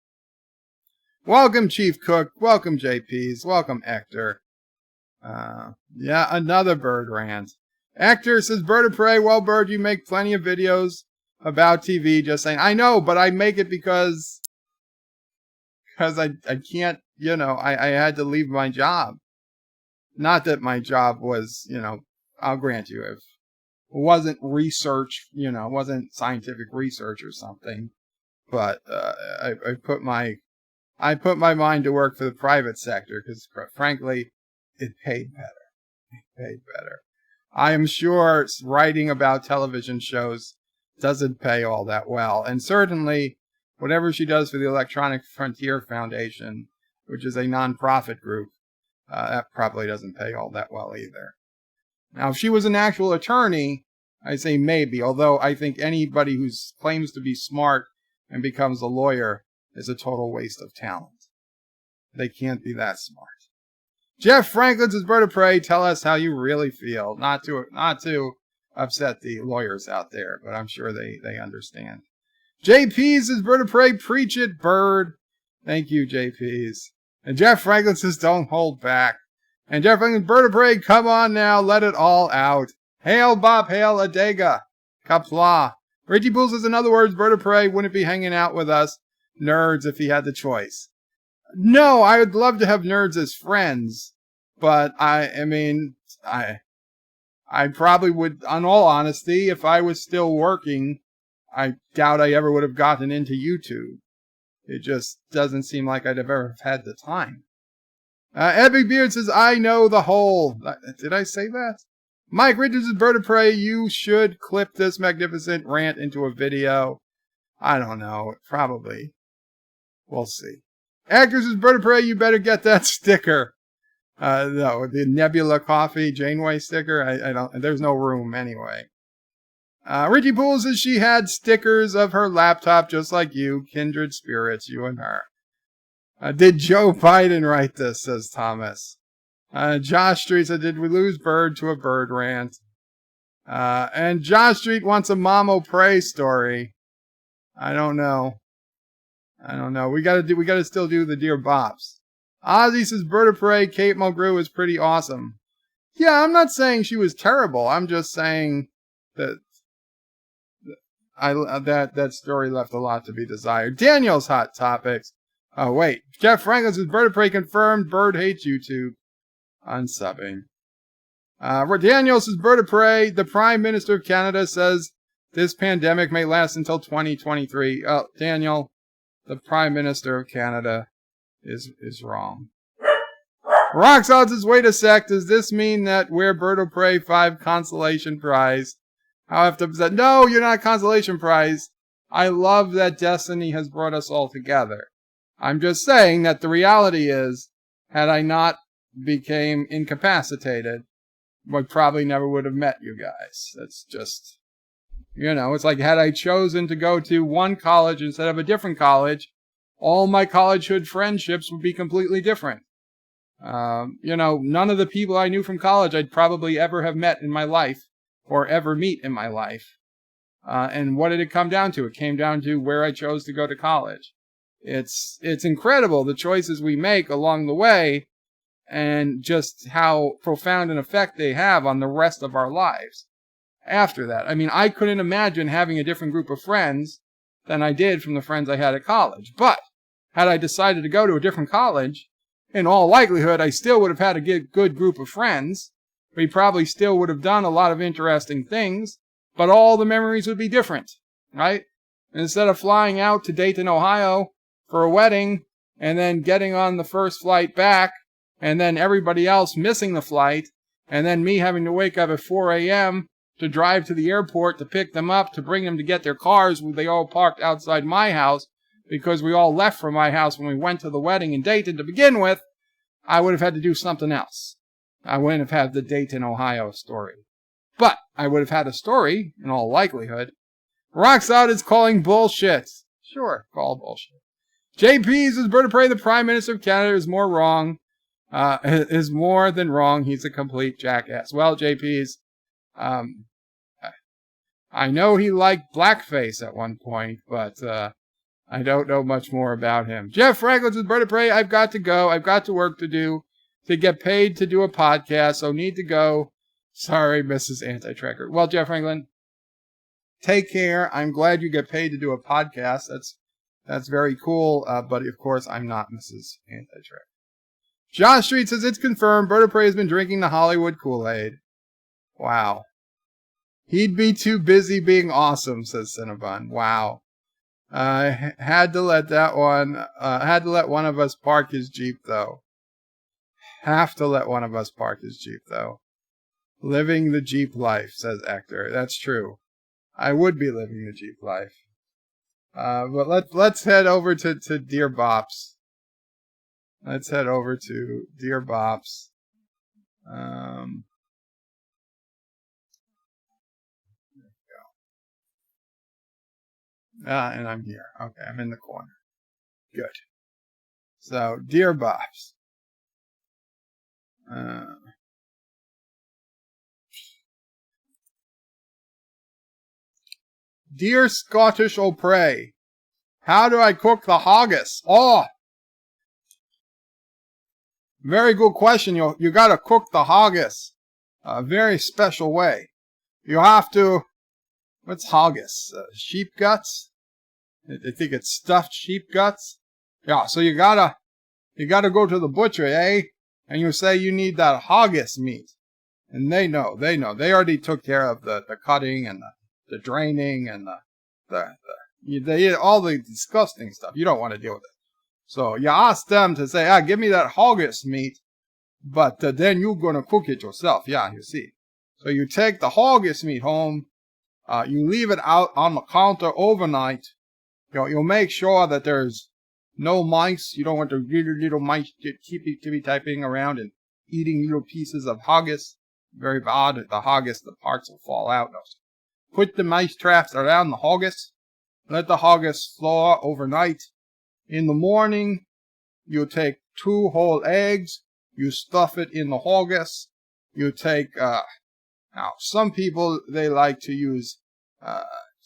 Welcome, Chief Cook. Welcome, JPs. Welcome, Hector. Another Bird rant. Hector says, Bird of Prey, well, Bird, you make plenty of videos about TV, just saying. I know, but I make it because I can't, I had to leave my job. Not that my job was, I'll grant you, if it wasn't research, wasn't scientific research or something, but I put my mind to work for the private sector because, frankly, it paid better. I am sure writing about television shows doesn't pay all that well. And certainly, whatever she does for the Electronic Frontier Foundation, which is a nonprofit group, that probably doesn't pay all that well either. Now, if she was an actual attorney, I say maybe, although I think anybody who claims to be smart and becomes a lawyer is a total waste of talent. They can't be that smart. Jeff Franklin says, Bird of Prey, tell us how you really feel. Not to upset the lawyers out there, but I'm sure they understand. JP says, Bird of Prey, preach it, Bird. Thank you, JPs. And Jeff Franklin says, don't hold back. And Jeff Franklin, Bird of Prey, come on now, let it all out. Hail Bob, hail Adega. Qapla. Richie Poole says, in other words, Bird of Prey wouldn't be hanging out with us nerds if he had the choice. No, I would love to have nerds as friends, but I probably would, on all honesty, if I was still working, I doubt I ever would have gotten into YouTube. It just doesn't seem like I'd have ever had the time. Epic Beard says, I know the whole. Did I say that? Mike Richards is Bird of Prey. You should clip this magnificent rant into a video. I don't know. Probably. We'll see. Actors is Bird of Prey. You better get that sticker. No, the Nebula Coffee Janeway sticker. I don't. There's no room anyway. Richie Poole says she had stickers of her laptop just like you. Kindred spirits, you and her. Did Joe Biden write this, says Thomas. Josh Street said, did we lose Bird to a bird rant? And Josh Street wants a Mamo Prey story. I don't know. We gotta still do the Dear Bops. Ozzy says, Bird of Prey, Kate Mulgrew is pretty awesome. Yeah, I'm not saying she was terrible. I'm just saying that that story left a lot to be desired. Daniel's hot topics. Oh wait, Jeff Franklin says Bird of Prey confirmed. Bird hates YouTube. Unsubbing. Daniel says Bird of Prey. The Prime Minister of Canada says this pandemic may last until 2023. Oh, Daniel, the Prime Minister of Canada is wrong. Rock Solid says, wait a sec, does this mean that we're Bird of Prey 5 consolation prize? I'll have to say, no, you're not a consolation prize. I love that Destiny has brought us all together. I'm just saying that the reality is, had I not became incapacitated, I probably never would have met you guys. That's just, it's like had I chosen to go to one college instead of a different college, all my collegehood friendships would be completely different. None of the people I knew from college I'd probably ever have met in my life or ever meet in my life. And what did it come down to? It came down to where I chose to go to college. It's incredible the choices we make along the way and just how profound an effect they have on the rest of our lives after that. I mean, I couldn't imagine having a different group of friends than I did from the friends I had at college. But had I decided to go to a different college, in all likelihood, I still would have had a good group of friends. We probably still would have done a lot of interesting things, but all the memories would be different, right? Instead of flying out to Dayton, Ohio for a wedding and then getting on the first flight back and then everybody else missing the flight and then me having to wake up at 4 a.m. to drive to the airport to pick them up, to bring them to get their cars when they all parked outside my house because we all left from my house when we went to the wedding in Dayton to begin with, I would have had to do something else. I wouldn't have had the Dayton, Ohio story. But I would have had a story, in all likelihood. Rocksod is calling bullshit. Sure, call bullshit. JP says Bird of Prey, the Prime Minister of Canada, is more wrong. Is more than wrong. He's a complete jackass. Well, JP's, I know he liked blackface at one point, but I don't know much more about him. Jeff Franklin says Bird of Prey, I've got to go. I've got to work to do to get paid to do a podcast, so need to go. Sorry, Mrs. Anti-Tracker. Well, Jeff Franklin, take care. I'm glad you get paid to do a podcast. That's very cool. But of course, I'm not Mrs. Anti-Tracker. John Street says it's confirmed. Bird of Prey has been drinking the Hollywood Kool-Aid. Wow. He'd be too busy being awesome, says Cinnabon. Wow. Had to let one of us park his Jeep, though. Have to let one of us park his Jeep, though. Living the Jeep life, says Hector. That's true. I would be living the Jeep life. But let's head over to Dear Bops. Let's head over to Dear Bops. There we go. And I'm here. Okay, I'm in the corner. Good. So, Dear Bops. Dear Scottish O'Prey, how do I cook the haggis? Oh, very good question. You got to cook the haggis a very special way. You have to. What's haggis? Sheep guts? I think it's stuffed sheep guts. Yeah. So you gotta go to the butcher, eh? And you say you need that haggis meat, and they know. They already took care of the cutting and the draining and they eat all the disgusting stuff. You don't want to deal with it. So you ask them to say, give me that haggis meat, but then you're going to cook it yourself. Yeah, you see. So you take the haggis meat home, you leave it out on the counter overnight. You'll make sure that there's no mice. You don't want the little mice to typing around and eating little pieces of haggis. Very bad. The haggis, the parts will fall out. Put the mice traps around the haggis. Let the haggis thaw overnight. In the morning, you take 2 whole eggs. You stuff it in the haggis. You take, now some people, they like to use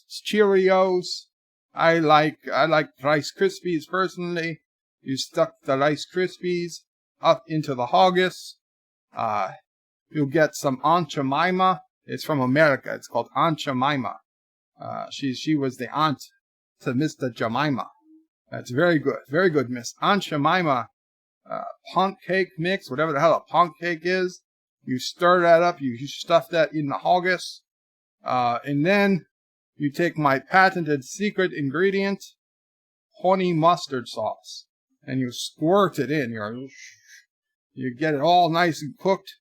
Cheerios. I like Rice Krispies personally. You stuck the Rice Krispies up into the haggis. You'll get some Aunt Jemima. It's from America. It's called Aunt Jemima. She was the aunt to Mr. Jemima. That's very good, Miss Aunt Jemima. Punk cake mix, whatever the hell a punk cake is. You stir that up. You stuff that in the haggis, and then you take my patented secret ingredient, honey mustard sauce, and you squirt it in. You get it all nice and cooked,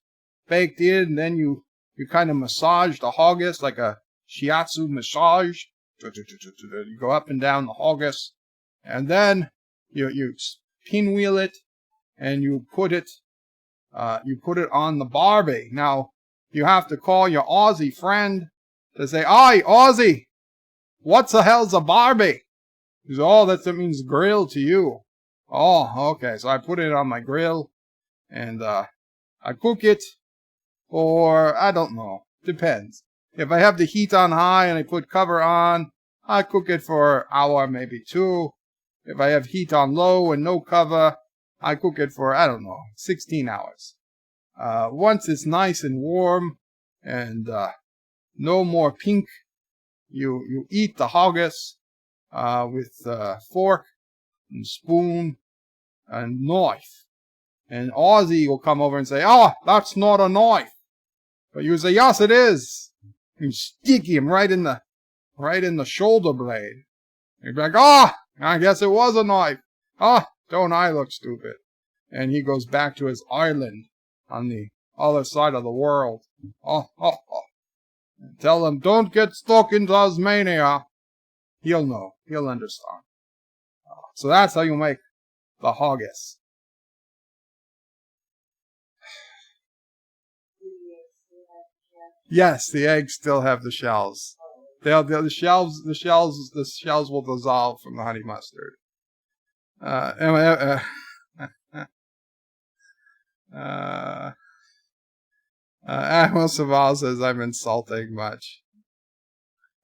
baked in, and then you kind of massage the haggis like a shiatsu massage. You go up and down the haggis, and then you pinwheel it, and you put it on the barbie. Now you have to call your Aussie friend to say, "Aye, Aussie, what the hell's a barbie?" He says, "Oh, that means grill to you." Oh, okay. So I put it on my grill, and I cook it for, I don't know, depends. If I have the heat on high and I put cover on, I cook it for an hour, maybe 2. If I have heat on low and no cover, I cook it for, I don't know, 16 hours. Once it's nice and warm and no more pink, you eat the haggis with fork and spoon and knife. And Aussie will come over and say, "Oh, that's not a knife." But you say, "Yes, it is." You stick him right in the shoulder blade. You'd be like, "Oh, I guess it was a knife. Oh, don't I look stupid?" And he goes back to his island on the other side of the world. Oh. And tell him, "Don't get stuck in Tasmania." He'll know. He'll understand. So that's how you make the haggis. Yes, the eggs still have the shells. The shells will dissolve from the honey mustard. Admiral Saval says I'm insulting much.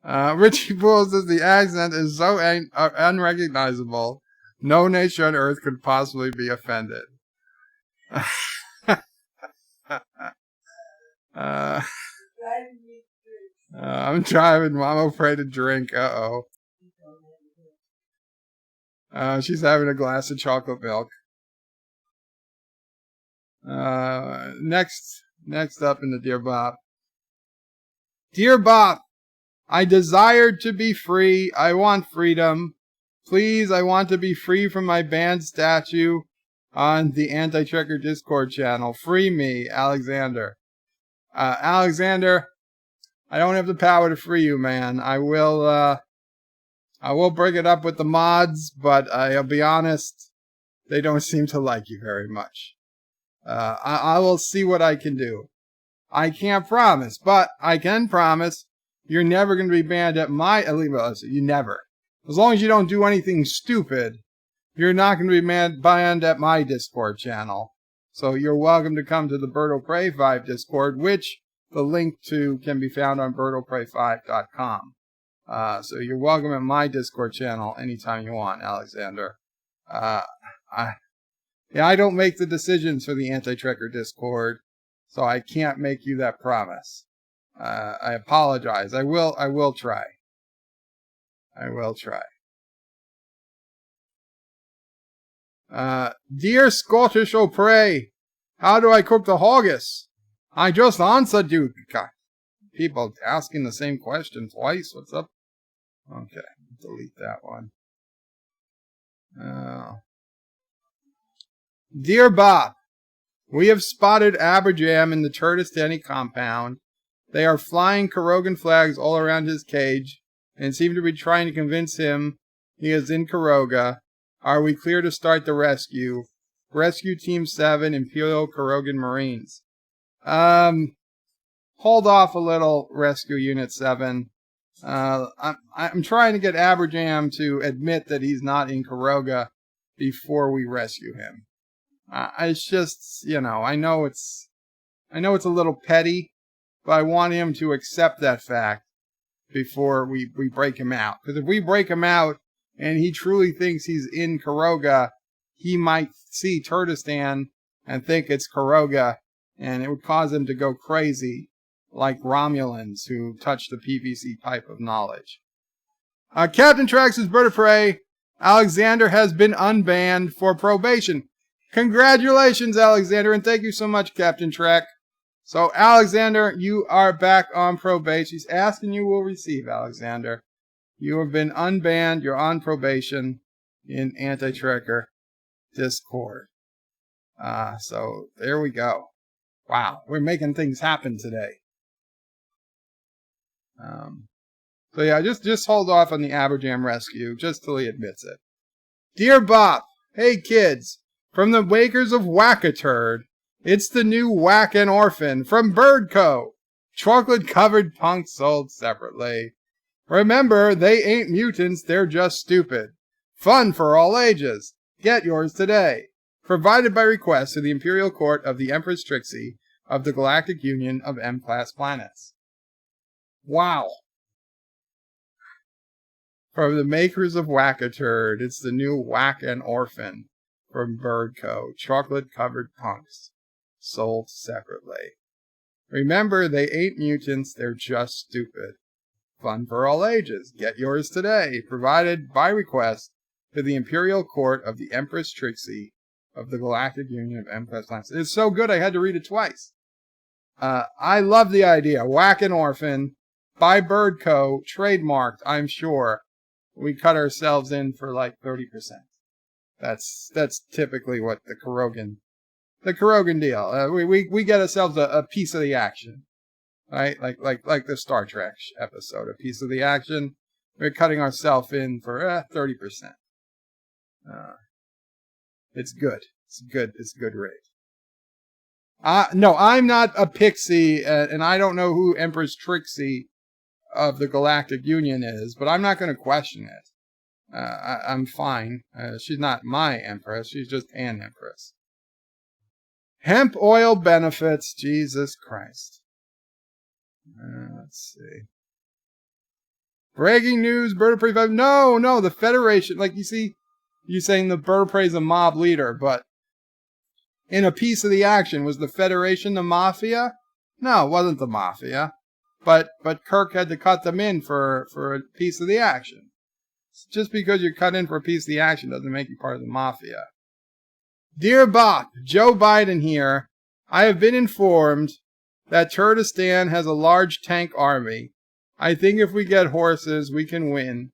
Richie Poole says the accent is so unrecognizable, no nation on earth could possibly be offended. I'm driving. I'm afraid to drink. She's having a glass of chocolate milk. Next up in the Dear Bob. Dear Bob, I desire to be free. I want freedom. Please, I want to be free from my banned statue on the Anti-Trekker Discord channel. Free me, Alexander. Alexander, I don't have the power to free you, man. I will bring it up with the mods, but I'll be honest, they don't seem to like you very much. I will see what I can do. I can't promise, but I can promise you're never going to be banned at my... You never. As long as you don't do anything stupid, you're not going to be banned at my Discord channel. So you're welcome to come to the Birdo Prey 5 Discord, which the link to can be found on BirdoPrey5.com. So you're welcome at my Discord channel anytime you want, Alexander. I don't make the decisions for the Anti-Trekker Discord, so I can't make you that promise. I apologize. I will try. I will try. Dear Scottish O'Prey, how do I cook the haggis? I just answered you. God, people asking the same question twice. What's up? Okay, delete that one. Dear Bob, we have spotted Aberjam in the Turdistani compound. They are flying Karogan flags all around his cage and seem to be trying to convince him he is in Karoga. Are we clear to start the rescue? Rescue Team 7, Imperial Karogan Marines. Hold off a little, Rescue Unit 7. I'm trying to get Aberjam to admit that he's not in Karoga before we rescue him. It's just, I know it's a little petty, but I want him to accept that fact before we break him out. Because if we break him out and he truly thinks he's in Karoga, he might see Turdistan and think it's Karoga, and it would cause him to go crazy, like Romulans who touch the PVC pipe of knowledge. Captain Trax's Bird of Prey. Alexander has been unbanned for probation. Congratulations, Alexander, and thank you so much, Captain Track. So, Alexander, you are back on probation. He's asking you will receive, Alexander. You have been unbanned. You're on probation in Anti-Trekker Discord. So, there we go. Wow, we're making things happen today. So yeah, just hold off on the Aberjam rescue, just till he admits it. Dear Bop, hey kids, from the makers of Whack-A-Turd, it's the new Whack and Orphan from Birdco. Chocolate-covered punks sold separately. Remember, they ain't mutants, they're just stupid. Fun for all ages. Get yours today. Provided by request to the Imperial Court of the Empress Trixie of the Galactic Union of M-Class Planets. Wow. From the makers of Whack-A-Turd, it's the new Whack and Orphan from Birdco. Chocolate-covered punks. Sold separately. Remember, they ain't mutants, they're just stupid. Fun for all ages. Get yours today. Provided by request to the Imperial Court of the Empress Trixie of the Galactic Union of M-Class Planets. It's so good I had to read it twice. I love the idea. Whack and Orphan by Birdco, trademarked, I'm sure. We cut ourselves in for like 30%. That's typically what the Kurogan deal. We get ourselves a piece of the action, right? Like the Star Trek episode, a piece of the action. We're cutting ourselves in for 30%. It's good. It's good. It's a good rate. No, I'm not a pixie, and I don't know who Empress Trixie of the Galactic Union is, but I'm not going to question it. I'm fine. She's not my Empress. She's just an Empress. Hemp oil benefits. Jesus Christ. Let's see. Breaking news. Bird of Prey 5. No. The Federation. Like, you see, you saying the Bird of Prey is a mob leader, but in a piece of the action, was the Federation the Mafia? No, it wasn't the Mafia. But Kirk had to cut them in for a piece of the action. Just because you're cut in for a piece of the action doesn't make you part of the Mafia. Dear Bop, Joe Biden here. I have been informed that Turdistan has a large tank army. I think if we get horses, we can win.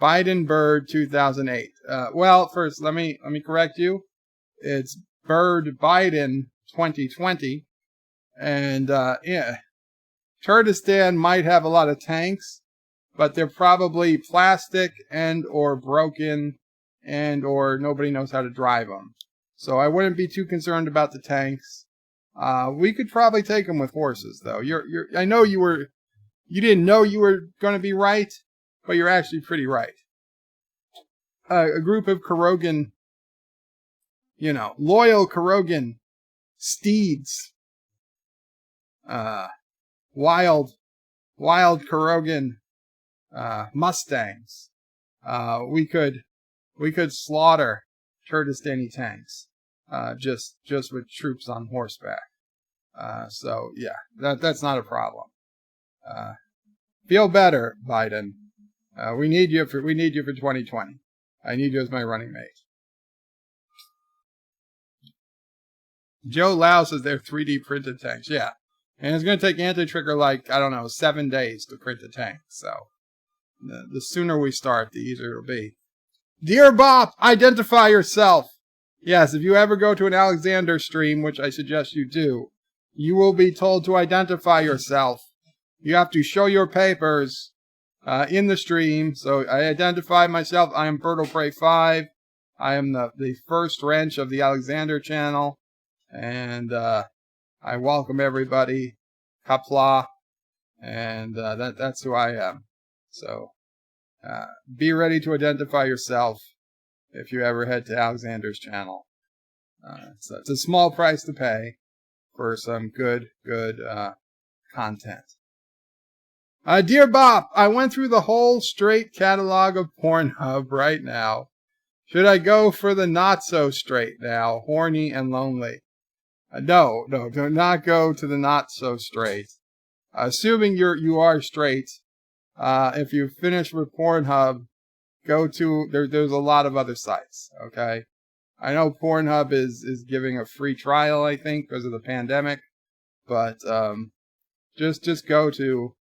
Biden Bird 2008. Well, first, let me correct you. It's Bird Biden 2020. And, yeah. Turdistan might have a lot of tanks, but they're probably plastic and or broken and or nobody knows how to drive them. So I wouldn't be too concerned about the tanks. We could probably take them with horses, though. I know you didn't know you were going to be right, but you're actually pretty right. A group of Kurogan, loyal Kurogan steeds, wild Kurogan Mustangs. We could slaughter Turdistani tanks just with troops on horseback. So yeah, that's not a problem. Feel better, Biden. We need you for 2020. I need you as my running mate. Joe Lau says they're 3D printed tanks. Yeah. And it's going to take Anti-Trekker 7 days to print a tank. So the sooner we start, the easier it'll be. Dear Bop, identify yourself. Yes, if you ever go to an Alexander stream, which I suggest you do, you will be told to identify yourself. You have to show your papers in the stream. So I identify myself. I am Bird of Prey 5. I am the first wrench of the Alexander channel. And I welcome everybody. Qapla. And that's who I am. So be ready to identify yourself if you ever head to Alexander's channel. So it's a small price to pay for some good content. Dear Bop, I went through the whole straight catalog of Pornhub right now. Should I go for the not so straight now, horny and lonely? No, do not go to the not so straight. Assuming you are straight, If you finish with Pornhub, go to, there's a lot of other sites, okay? I know Pornhub is giving a free trial, I think, because of the pandemic, but just go to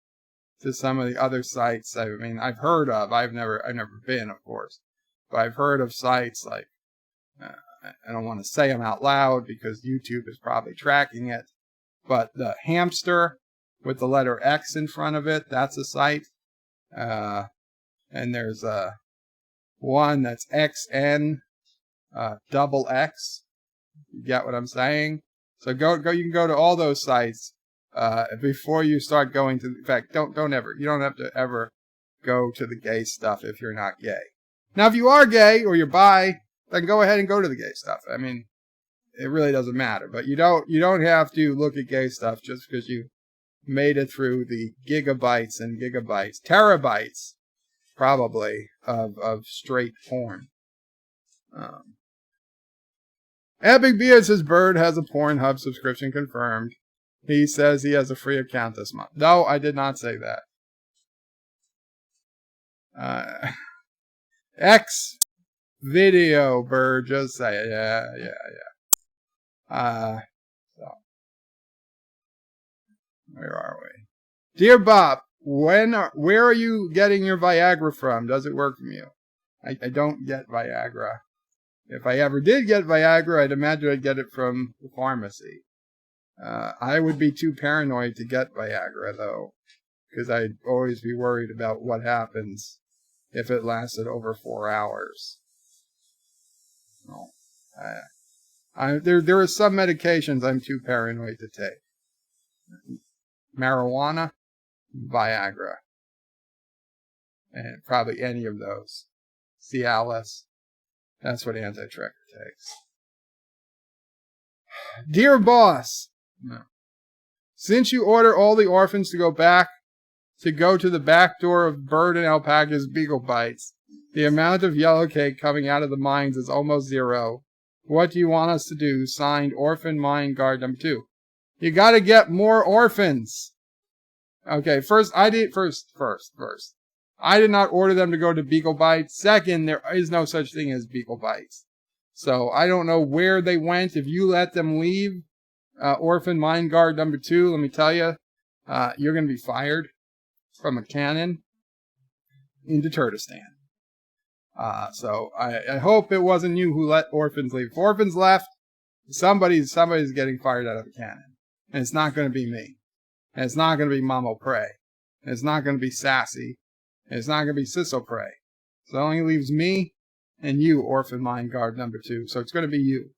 some of the other sites. I mean, I've heard of, I've never been, of course, but I've heard of sites like, I don't want to say them out loud because YouTube is probably tracking it, but the hamster with the letter X in front of it, that's a site. And there's one that's XN double X. You get what I'm saying? So go. You can go to all those sites before you start going to. In fact, don't ever. You don't have to ever go to the gay stuff if you're not gay. Now, if you are gay or you're bi, then go ahead and go to the gay stuff. I mean, it really doesn't matter. But you don't have to look at gay stuff just because you made it through the gigabytes and gigabytes, terabytes, probably, of straight porn. Epic Beard says Bird has a Pornhub subscription confirmed. He says he has a free account this month. No, I did not say that. X video, Bird, just say it. Yeah. So. Where are we? Dear Bob, where are you getting your Viagra from? Does it work for you? I don't get Viagra. If I ever did get Viagra, I'd imagine I'd get it from the pharmacy. I would be too paranoid to get Viagra, though, because I'd always be worried about what happens if it lasted over 4 hours. No. There are some medications I'm too paranoid to take. Marijuana, Viagra, and probably any of those. Cialis. That's what anti-tracker takes. Dear boss, no. Since you order all the orphans to go to the back door of Bird and Alpaca's Beagle Bites, the amount of yellow cake coming out of the mines is almost zero. What do you want us to do? Signed, Orphan Mine Guard number 2. You gotta get more orphans. Okay, first. I did not order them to go to Beagle Bites. Second, there is no such thing as Beagle Bites. So I don't know where they went. If you let them leave Orphan Mine Guard number 2, let me tell you, you're going to be fired from a cannon into Turtistan. So I hope it wasn't you who let orphans leave. If orphans left, somebody's getting fired out of a cannon. And it's not going to be me. And it's not going to be Mamo Prey. And it's not going to be Sassy. And it's not going to be Sisso Prey. So it only leaves me and you, Orphan Mine Guard number 2. So it's going to be you.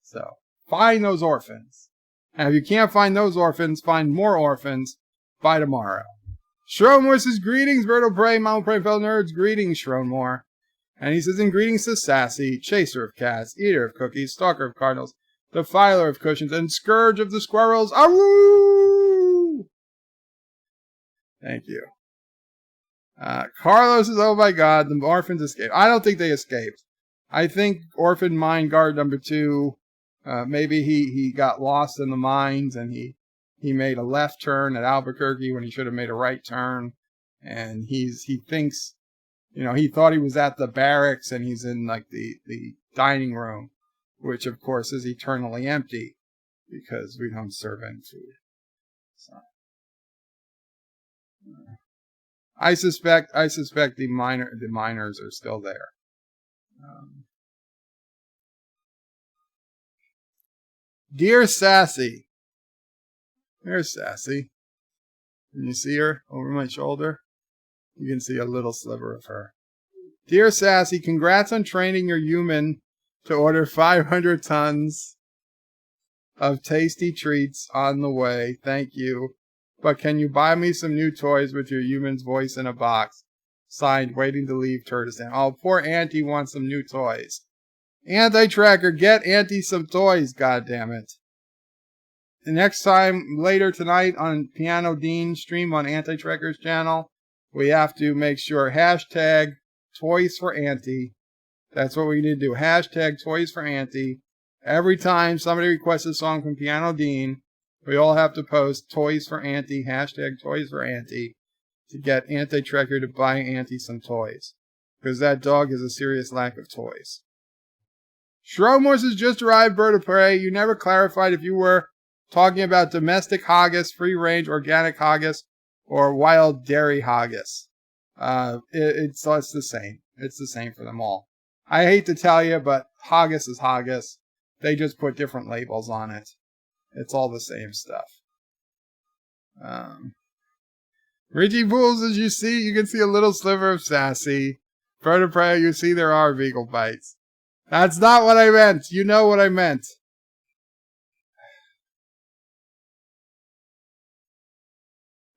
So find those orphans. And if you can't find those orphans, find more orphans by tomorrow. Shronmore says, greetings, Birdo Prey, Mamo Prey, fellow nerds. Greetings, Shronmore. And he says, in greetings to Sassy, Chaser of Cats, Eater of Cookies, Stalker of Cardinals, Defiler of Cushions, and Scourge of the Squirrels. Aroo! Thank you. Carlos says, oh my god, the orphans escaped. I don't think they escaped. I think Orphan Mine Guard number 2, maybe he got lost in the mines and he made a left turn at Albuquerque when he should have made a right turn. And he thinks, he thought he was at the barracks and he's in like the dining room, which of course is eternally empty because we don't serve any food. So. I suspect the miners are still there. Dear Sassy. There's Sassy. Can you see her over my shoulder? You can see a little sliver of her. Dear Sassy, congrats on training your human to order 500 tons of tasty treats on the way. Thank you. But can you buy me some new toys with your human's voice in a box? Signed, waiting to leave Turtistan. Oh, poor Auntie wants some new toys. Anti-Tracker, get Auntie some toys, goddammit. The next time, later tonight on Piano Dean stream on Anti-Tracker's channel, we have to make sure hashtag Toys for Auntie. That's what we need to do. Hashtag Toys for Auntie. Every time somebody requests a song from Piano Dean, we all have to post Toys for Auntie, hashtag Toys for Auntie, to get Anti-Trekker to buy Auntie some toys. Because that dog has a serious lack of toys. Shromors has just arrived, Bird of Prey. You never clarified if you were talking about domestic haggis, free-range organic haggis, or wild dairy haggis. It's the same. It's the same for them all. I hate to tell you, but haggis is haggis. They just put different labels on it. It's all the same stuff. Richie Pools, as you see, you can see a little sliver of sassy. Bird of Prey, you see there are beagle bites. That's not what I meant. You know what I meant.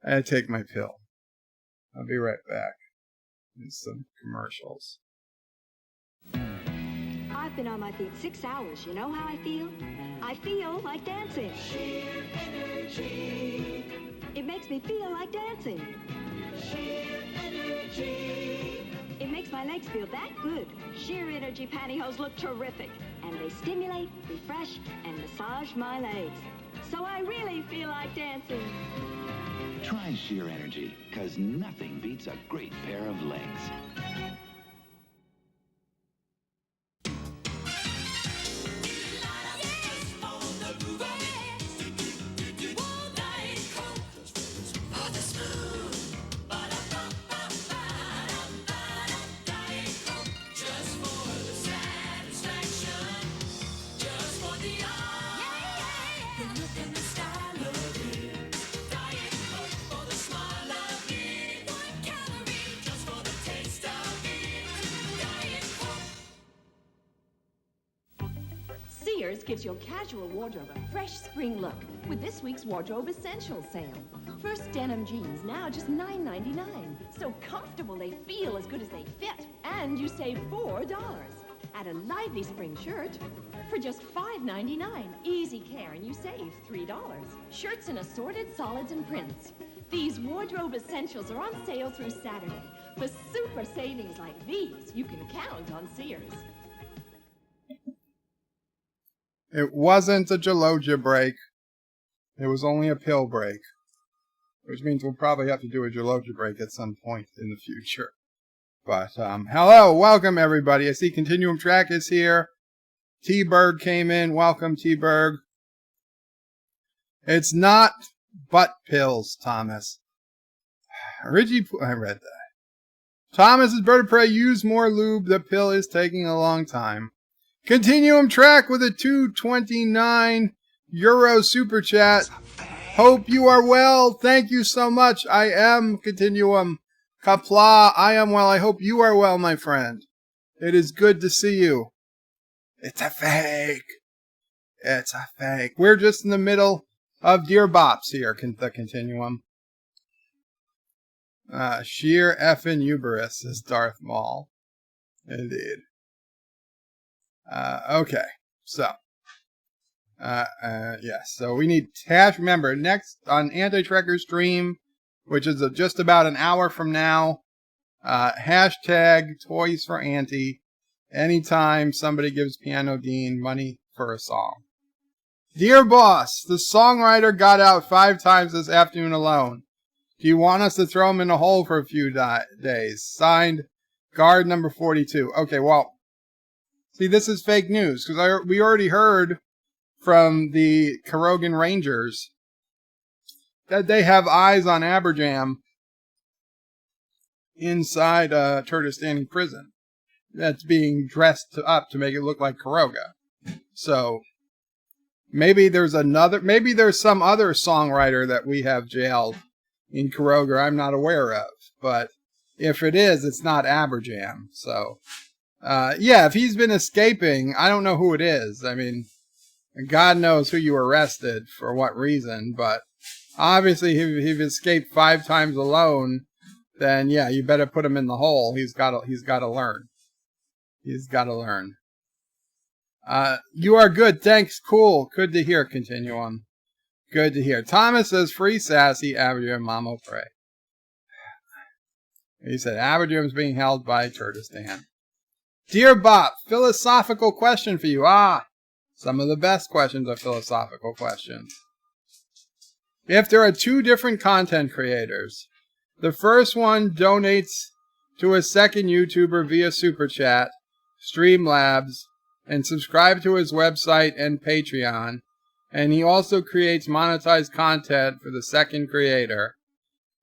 I take my pill. I'll be right back. There's some commercials. I've been on my feet 6 hours. You know how I feel? I feel like dancing. Sheer energy. It makes me feel like dancing. Sheer energy. It makes my legs feel that good. Sheer Energy pantyhose look terrific. And they stimulate, refresh, and massage my legs. So I really feel like dancing. Try Sheer Energy, because nothing beats a great pair of legs. Sears gives your casual wardrobe a fresh spring look with this week's Wardrobe Essentials sale. First denim jeans now just $9.99. So comfortable they feel as good as they fit. And you save $4. Add a lively spring shirt for just $5.99. Easy care and you save $3. Shirts in assorted solids and prints. These Wardrobe Essentials are on sale through Saturday. For super savings like these, you can count on Sears. It wasn't a Gelogia break. It was only a pill break. Which means we'll probably have to do a Gelogia break at some point in the future. But, hello, welcome everybody. I see Continuum Track is here. T-Berg came in. Welcome, T-Berg. It's not butt pills, Thomas. I read that. Thomas is Bird of Prey. Use more lube. The pill is taking a long time. Continuum Track with a €2.29 super chat. Hope you are well. Thank you so much. I am Continuum. Qapla, I am well. I hope you are well, my friend. It is good to see you. It's a fake. It's a fake. We're just in the middle of Dear Bops here, the Continuum. Sheer effing hubris, says Darth Maul. Indeed. Okay, so, yes, so we need Tash. Remember, next on Anti-Trekker stream, which is just about an hour from now, hashtag Toys for Auntie, anytime somebody gives Piano Dean money for a song. Dear boss, the songwriter got out 5 times this afternoon alone. Do you want us to throw him in a hole for a few days? Signed, guard number 42. Okay, well, see, this is fake news, because we already heard from the Karogan Rangers that they have eyes on Aberjam inside Turtistani prison that's being dressed up to make it look like Karoga. So maybe there's some other songwriter that we have jailed in Karoga I'm not aware of. But if it is, it's not Aberjam. So yeah, if he's been escaping, I don't know who it is. I mean, God knows who you arrested for what reason, but obviously if he escaped 5 times alone, then yeah, you better put him in the hole. He's got to learn. He's got to learn. You are good. Thanks. Cool. Good to hear. Continuum. Good to hear. Thomas says free sassy Aberjam Mamo Pray. He said Aberjam's being held by Turtistan. Dear Bop, philosophical question for you. Some of the best questions are philosophical questions. If there are 2 different content creators The first one donates to a second YouTuber via Super Chat, Streamlabs, and subscribe to his website and Patreon. And he also creates monetized content for the second creator.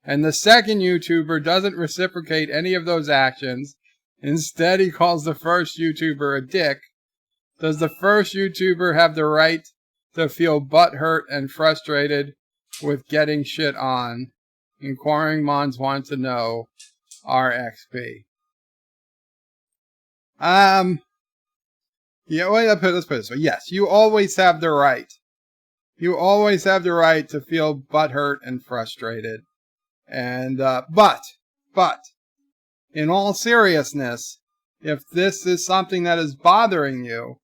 And the second YouTuber doesn't reciprocate any of those actions. Instead, he calls the first YouTuber a dick. Does the first YouTuber have the right to feel butthurt and frustrated with getting shit on? Inquiring Mons wants to know. RXP. Yeah, wait, let's put it this way. Yes, you always have the right. You always have the right to feel butthurt and frustrated. And, but, in all seriousness, if this is something that is bothering you,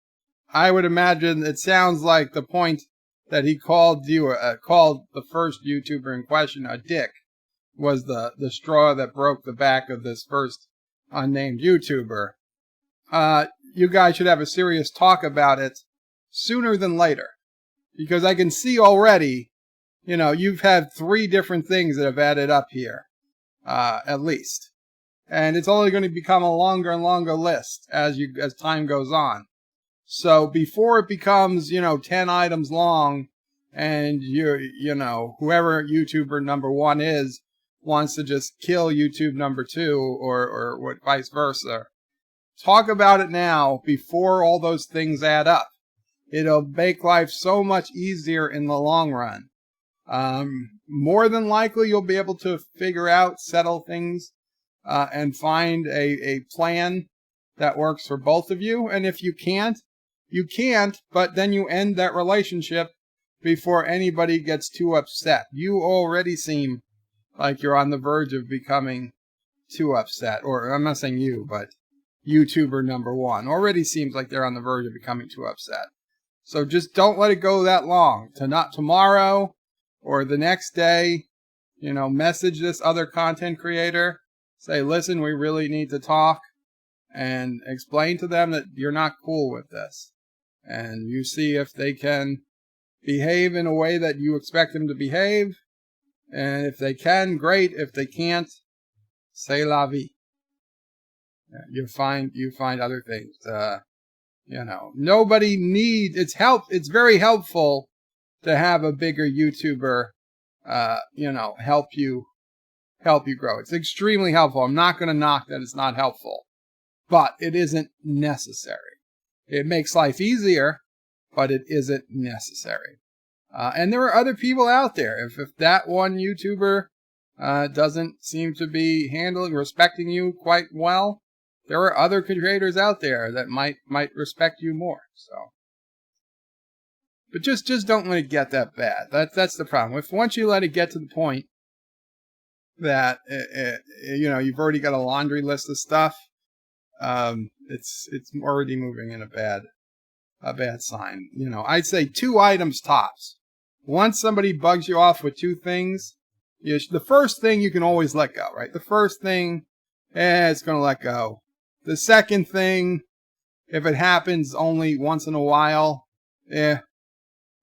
I would imagine it sounds like the point that he called the first YouTuber in question a dick was the straw that broke the back of this first unnamed YouTuber. You guys should have a serious talk about it sooner than later. Because I can see already, you've had 3 different things that have added up here, at least. And it's only going to become a longer and longer list as time goes on. So before it becomes, 10 items long and whoever YouTuber number 1 is wants to just kill YouTube number 2 or what vice versa. Talk about it now before all those things add up. It'll make life so much easier in the long run. More than likely you'll be able to settle things, and find a plan that works for both of you. And if you can't, but then you end that relationship before anybody gets too upset. You already seem like you're on the verge of becoming too upset. Or I'm not saying you, but YouTuber number 1 already seems like they're on the verge of becoming too upset. So just don't let it go that long. Not tomorrow or the next day, message this other content creator. Say, listen, we really need to talk. And explain to them that you're not cool with this. And you see if they can behave in a way that you expect them to behave. And if they can, great. If they can't, c'est la vie. You find other things. Nobody needs, it's very helpful to have a bigger YouTuber, help you grow. It's extremely helpful. I'm not going to knock that it's not helpful, but it isn't necessary. It makes life easier, but it isn't necessary. And there are other people out there. If that one YouTuber, doesn't seem to be respecting you quite well, there are other creators out there that might respect you more. So, but just don't let it get that bad. That's the problem. Once you let it get to the point that you've already got a laundry list of stuff, it's already moving in a bad sign. I'd say 2 items tops. Once somebody bugs you off with 2 things, the first thing you can always let go, right? The first thing, it's going to let go. The second thing, if it happens only once in a while,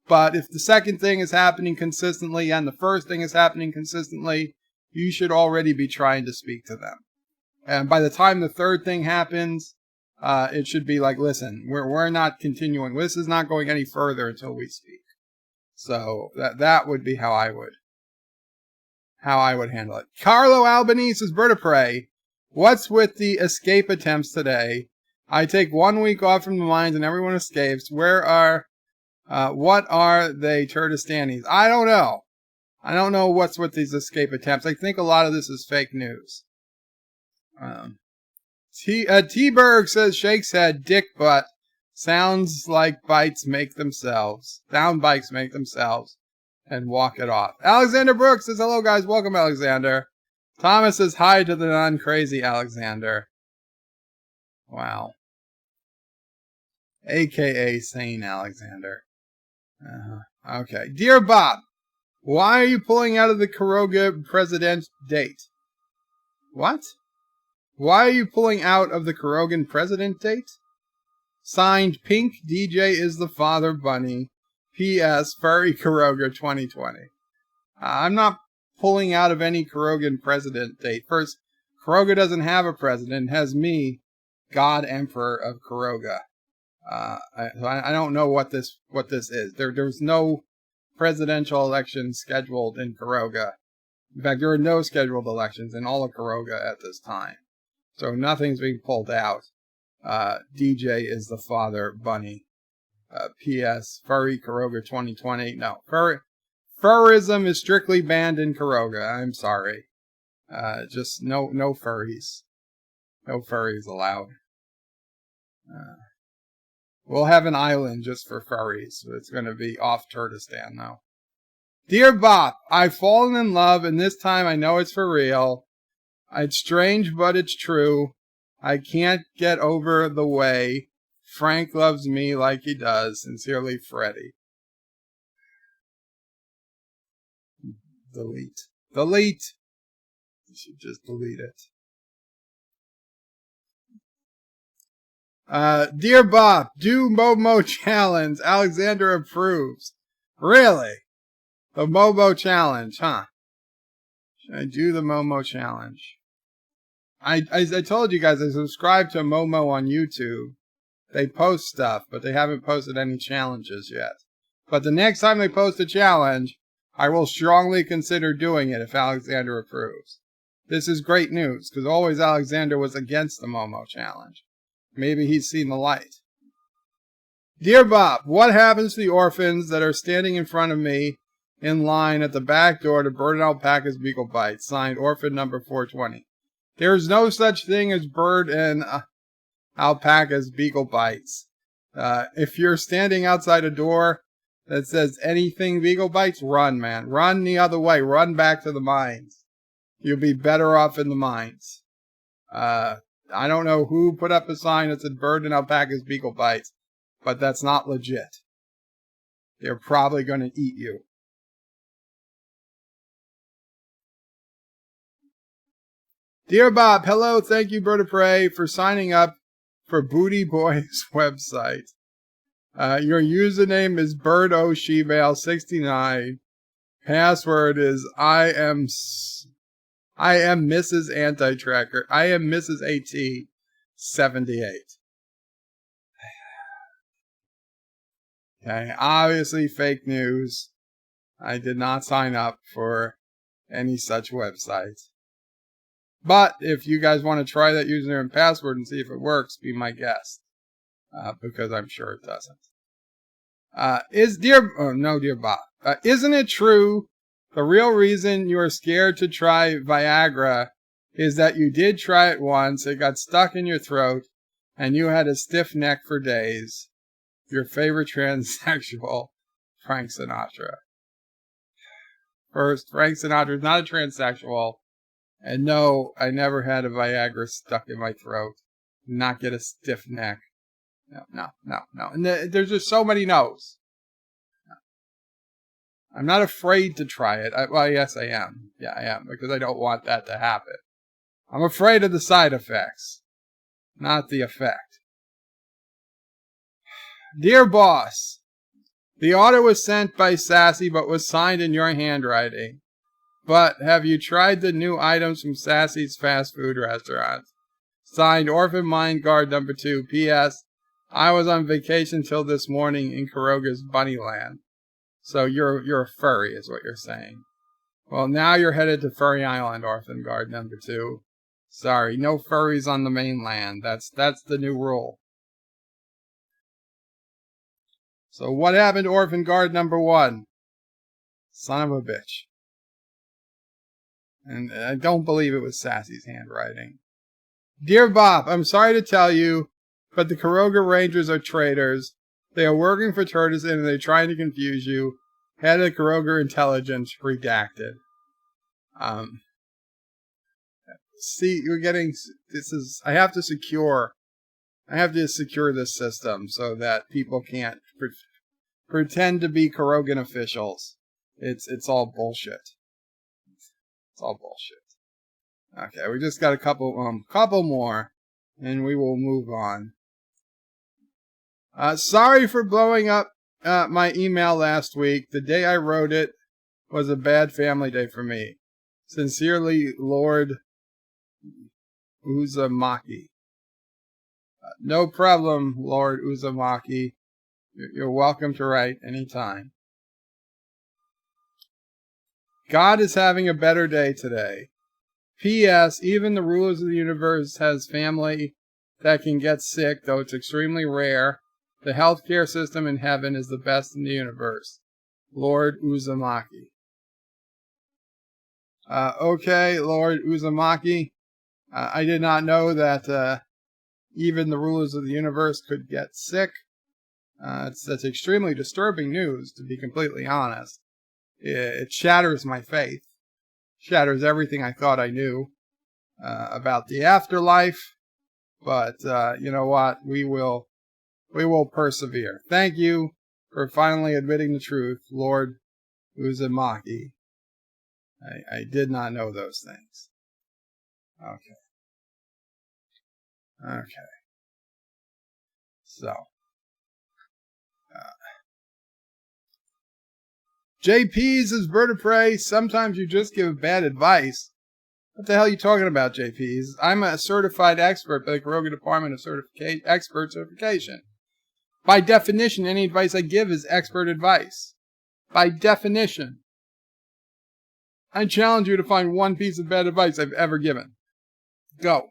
But if the second thing is happening consistently and the first thing is happening consistently, you should already be trying to speak to them. And by the time the third thing happens, it should be like, listen, we're not continuing. This is not going any further until we speak. So that would be how I would handle it. Carlo Albanese says, Bird of Prey, what's with the escape attempts today? I take 1 week off from the mines and everyone escapes. What are they, Turdistanis? I don't know. I don't know what's with these escape attempts. I think a lot of this is fake news. T-Berg says, shakes head, dick butt. Sounds like bites make themselves. Sound bites make themselves. And walk it off. Alexander Brooks says, hello guys, welcome Alexander. Thomas says, hi to the non-crazy Alexander. Wow. AKA sane Alexander. Okay. Dear Bob, why are you pulling out of the Karoga president date? What? Why are you pulling out of the Karogan president date? Signed, Pink DJ is the Father Bunny. P.S. Furry Karoga 2020. I'm not pulling out of any Kurogan president date. First, Kuroga doesn't have a president. It has me, God Emperor of Kuroga. I don't know what this is. There's no presidential election scheduled in Kuroga. In fact, there are no scheduled elections in all of Kuroga at this time. So nothing's being pulled out. DJ is the father, Bunny. P.S. Furry Kuroga 2020. No, furrism is strictly banned in Kuroga. I'm sorry. Just no furries. No furries allowed. We'll have an island just for furries. It's going to be off Turtistan, though. Dear Bop, I've fallen in love, and this time I know it's for real. It's strange, but it's true. I can't get over the way Frank loves me like he does. Sincerely, Freddie. Delete. You should just delete it. Dear Bob, do Momo challenge. Alexander approves. Really? The Momo challenge, huh? Should I do the Momo challenge? I told you guys I subscribe to Momo on YouTube. They post stuff, but they haven't posted any challenges yet. But the next time they post a challenge, I will strongly consider doing it if Alexander approves. This is great news, because always Alexander was against the Momo challenge. Maybe he's seen the light. Dear Bob, what happens to the orphans that are standing in front of me in line at the back door to Bird and Alpaca's Beagle Bites? Signed, Orphan number 420. There's no such thing as Bird and Alpaca's Beagle Bites. If you're standing outside a door that says anything Beagle Bites, run, man. Run the other way. Run back to the mines. You'll be better off in the mines. I don't know who put up a sign that said Bird and Alpaca's Beagle Bites, but that's not legit. They're probably going to eat you. Dear Bob, hello, thank you, Bird of Prey, for signing up for Booty Boy's website. Your username is BirdOShebale69. Password is I am Mrs. Anti-Tracker. I am Mrs. AT78. Okay, obviously fake news. I did not sign up for any such website. But if you guys want to try that username and password and see if it works, be my guest. Because I'm sure it doesn't. Dear Bob. Isn't it true the real reason you are scared to try Viagra is that you did try it once, it got stuck in your throat, and you had a stiff neck for days? Your favorite transsexual, Frank Sinatra. First, Frank Sinatra is not a transsexual. And no, I never had a Viagra stuck in my throat. Not get a stiff neck. No. And there's just so many no's. No. I'm not afraid to try it. Well, yes, I am. Yeah, I am. Because I don't want that to happen. I'm afraid of the side effects. Not the effect. Dear boss, the order was sent by Sassy but was signed in your handwriting. But have you tried the new items from Sassy's fast food restaurant? Signed, Orphan Mind Guard number 2. P.S. I was on vacation till this morning in Kuroga's Bunnyland. So you're a furry, is what you're saying. Well, now you're headed to Furry Island, Orphan Guard number 2. Sorry, no furries on the mainland. That's the new rule. So what happened to Orphan Guard number 1? Son of a bitch. And I don't believe it was Sassy's handwriting. Dear Bob, I'm sorry to tell you, but the Kuroga Rangers are traitors. They are working for Turtleson and they're trying to confuse you. Head of Kuroga Intelligence, redacted. See, you're getting, I have to secure this system so that people can't pretend to be Kurogan officials. It's all bullshit. It's all bullshit. Okay, we just got a couple more, and we will move on. Sorry for blowing up my email last week. The day I wrote it was a bad family day for me. Sincerely, Lord Uzumaki. No problem, Lord Uzumaki. You're welcome to write anytime. God is having a better day today. P.S. Even the rulers of the universe has family that can get sick, though it's extremely rare. The healthcare system in heaven is the best in the universe. Lord Uzumaki. Okay, Lord Uzumaki. I did not know that even the rulers of the universe could get sick. That's extremely disturbing news, to be completely honest. It shatters my faith. Shatters everything I thought I knew about the afterlife. But you know what? We will persevere. Thank you for finally admitting the truth, Lord Uzumaki. I did not know those things. Okay. So, JP's is vertebrae. Sometimes you just give bad advice. What the hell are you talking about, JP's? I'm a certified expert by the Qapla Department of Expert Certification. By definition, any advice I give is expert advice. By definition. I challenge you to find one piece of bad advice I've ever given. Go.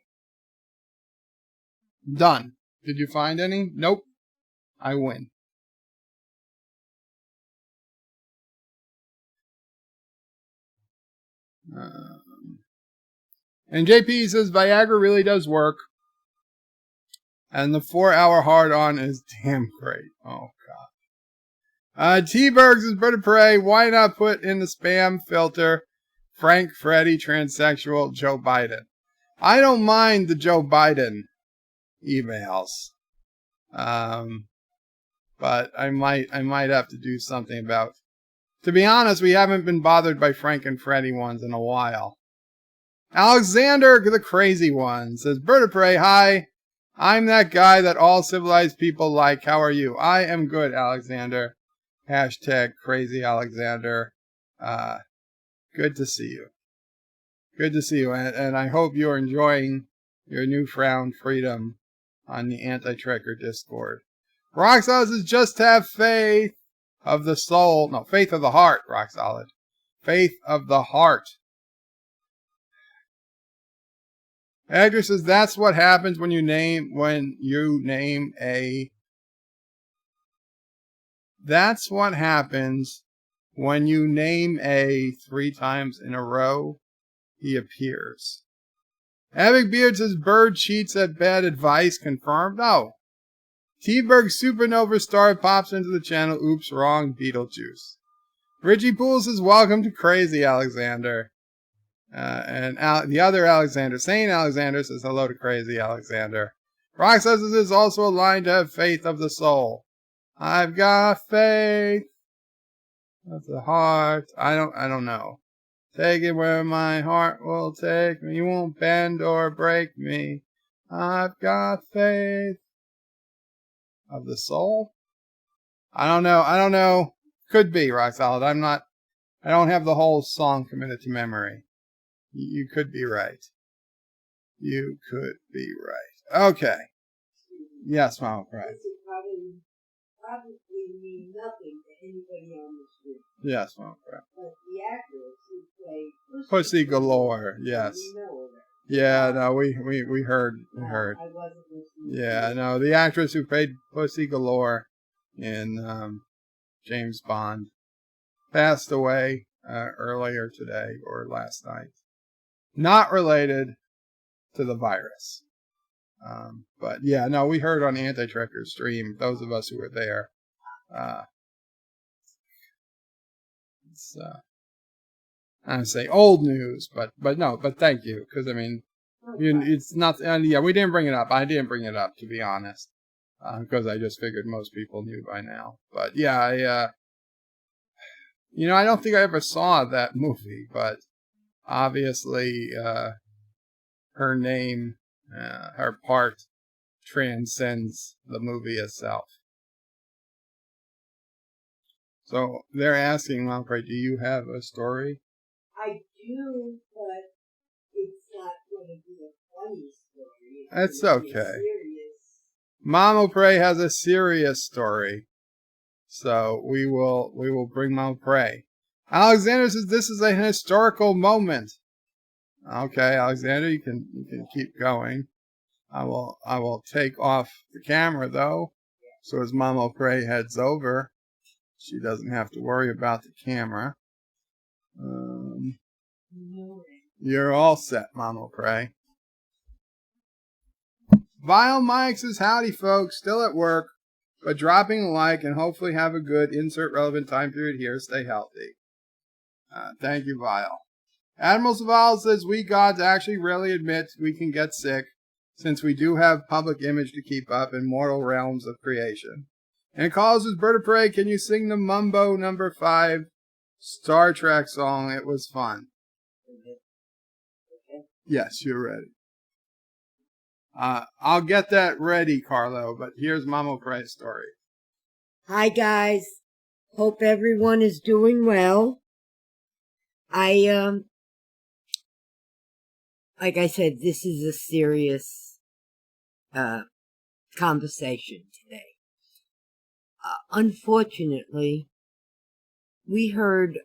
Done. Did you find any? Nope. I win. And JP says Viagra really does work. And the 4-hour hard-on is damn great. Oh, God. T-Bergs is bird of prey. Why not put in the spam filter Frank, Freddie, transsexual, Joe Biden? I don't mind the Joe Biden emails. But I might have to do something about. To be honest, we haven't been bothered by Frank and Freddie ones in a while. Alexander, the crazy one, says, Bird of Prey, hi. I'm that guy that all civilized people like. How are you? I am good, Alexander. Hashtag crazy Alexander. Good to see you. Good to see you. And I hope you're enjoying your newfound freedom on the Anti-Trekker Discord. Rock Solid says, just have faith of the soul. No, faith of the heart, Rock Solid. Faith of the heart. Edgar says, that's what happens when you name a. That's what happens when you name a 3 times in a row. He appears. Epic Beard says, Bird cheats at bad advice. Confirmed? No. T-Berg Supernova Star pops into the channel. Oops, wrong. Beetlejuice. Richie Poole says, welcome to Crazy Alexander. And the other Alexander, Saint Alexander, says hello to Crazy Alexander. Rock says this is also a line to have faith of the soul. I've got faith of the heart. I don't know. Take it where my heart will take me. You won't bend or break me. I've got faith of the soul. I don't know. Could be, Rock Solid. I don't have the whole song committed to memory. You could be right. You could be right. Okay. Yes, Mama Pride. This would probably mean nothing to anybody on the street. Yes, Mama Pride. But the actors who play Pussy Galore. Yes. we know her. Yeah, no, we heard. We heard. I wasn't listening. Yeah, no, the actress who played Pussy Galore in James Bond passed away earlier today or last night. Not related to the virus. But yeah, no, we heard on Anti-Trekker's stream, those of us who were there. It's I would say old news, but no, but thank you, because I mean, it's not. Yeah, we didn't bring it up. I didn't bring it up, to be honest, because I just figured most people knew by now. But yeah, I don't think I ever saw that movie, but obviously, her name, her part, transcends the movie itself. So they're asking, Malcolm, do you have a story? I do, That's It's okay. serious. Mama Pray has a serious story. So we will bring Mama Pray. Alexander says this is a historical moment. Okay, Alexander, you can keep going. I will take off the camera though, so as Mama Pray heads over, she doesn't have to worry about the camera. You're all set, Mama Pray. Vile Mike says, howdy folks, still at work, but dropping a like and hopefully have a good insert relevant time period here. Stay healthy. Thank you, Vile. Admiral Saval says, we gods actually rarely admit we can get sick, since we do have public image to keep up in mortal realms of creation. And calls us Bird of Prey, can you sing the Mumbo number 5 Star Trek song? It was fun. Yes, you're ready. I'll get that ready, Carlo, but here's Mama Pray's story. Hi guys. Hope everyone is doing well. Like I said, this is a serious conversation today. Unfortunately, we heard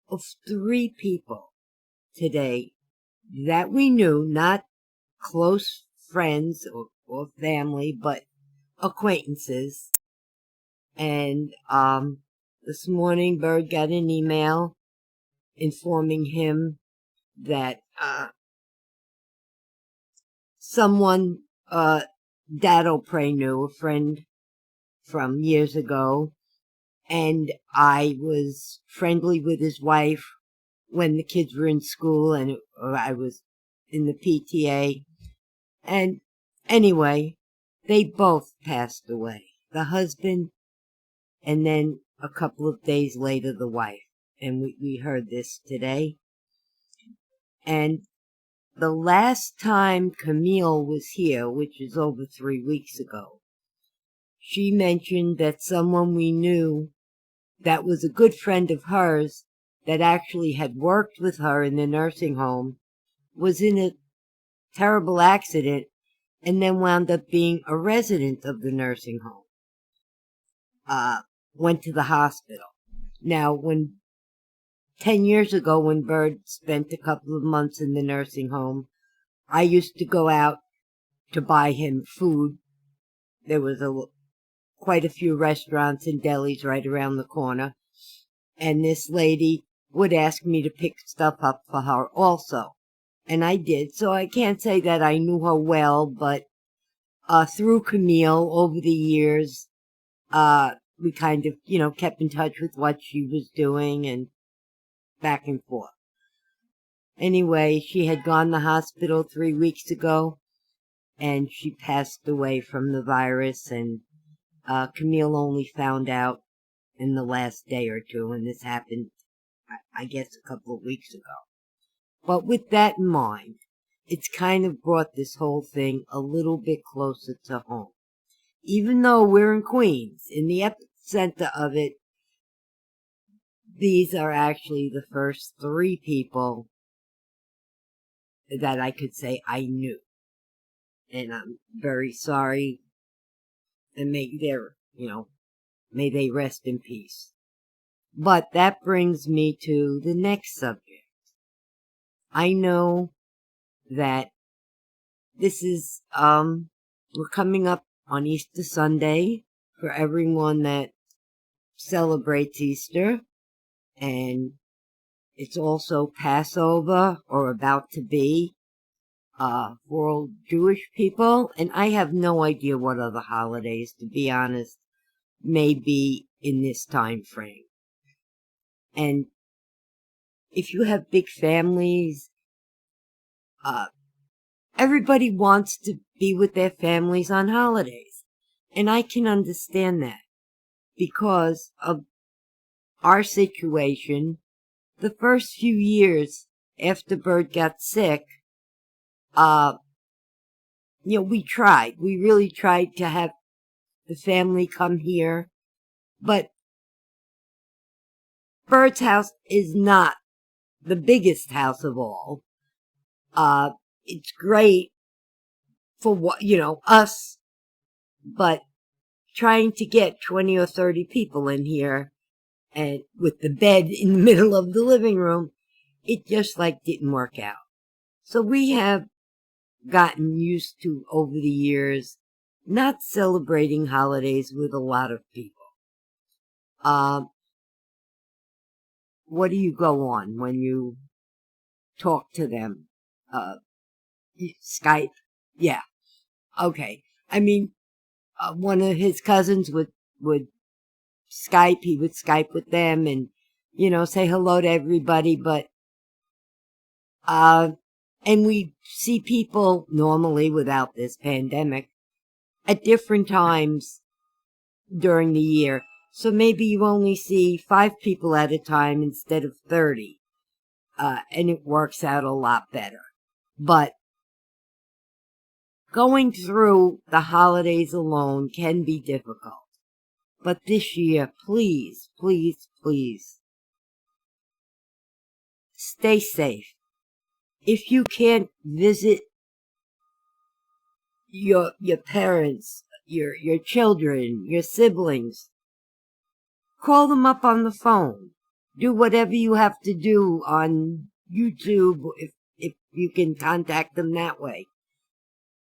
of 3 people today that we knew, not close friends or family, but acquaintances. And this morning, Bird got an email informing him that someone Dad O'Prey knew, a friend from years ago, and I was friendly with his wife when the kids were in school, and I was in the PTA. And anyway, they both passed away. The husband, and then a couple of days later, the wife. And we heard this today. And the last time Camille was here, which is over 3 weeks ago, she mentioned that someone we knew that was a good friend of hers that actually had worked with her in the nursing home was in a terrible accident and then wound up being a resident of the nursing home. Went to the hospital. Now, 10 years ago, when Bird spent a couple of months in the nursing home, I used to go out to buy him food. There was quite a few restaurants and delis right around the corner. And this lady would ask me to pick stuff up for her also. And I did. So I can't say that I knew her well, but through Camille over the years, we kind of, kept in touch with what she was doing and back and forth. Anyway, she had gone to the hospital 3 weeks ago, and she passed away from the virus, and Camille only found out in the last day or two, and this happened, I guess, a couple of weeks ago. But with that in mind, it's kind of brought this whole thing a little bit closer to home. Even though we're in Queens, in the epicenter of it, these are actually the first 3 people that I could say I knew. And I'm very sorry, and may they rest in peace. But that brings me to the next subject. I know that this is, we're coming up on Easter Sunday for everyone that celebrates Easter, and it's also Passover, or about to be, for all Jewish people, and I have no idea what other holidays, to be honest, may be in this time frame. And if you have big families, everybody wants to be with their families on holidays. And I can understand that because of our situation. The first few years after Bird got sick, we tried. We really tried to have the family come here. But Bird's house is not the biggest house of all. It's great, for what, us, but trying to get 20 or 30 people in here and with the bed in the middle of the living room, it just didn't work out. So we have gotten used to, over the years, not celebrating holidays with a lot of people. What do you go on when you talk to them? Skype? Yeah. Okay. I mean, one of his cousins would Skype. He would Skype with them and, say hello to everybody. But, and we see people normally without this pandemic at different times during the year. So maybe you only see 5 people at a time instead of 30. And it works out a lot better. But going through the holidays alone can be difficult. But this year, please, please, please, stay safe. If you can't visit your parents, your children, your siblings, call them up on the phone. Do whatever you have to do on YouTube if you can contact them that way.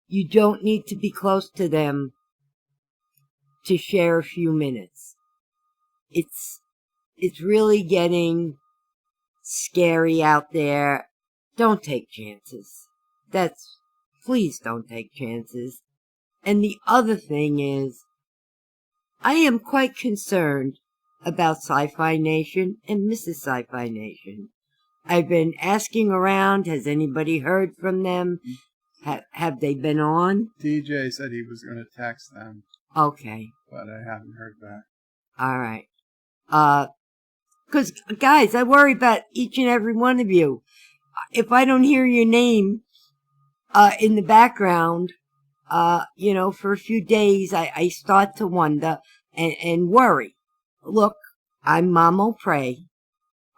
You don't need to be close to them to share a few minutes. It's really getting scary out there. Don't take chances. Please don't take chances. And the other thing is, I am quite concerned about Sci-Fi Nation and Mrs. Sci-Fi Nation. I've been asking around, has anybody heard from them? Have they been on? DJ said he was going to text them. Okay. But I haven't heard back. All right. 'Cause guys, I worry about each and every one of you. If I don't hear your name, in the background, for a few days, I start to wonder and worry. Look, I'm Mama Pray.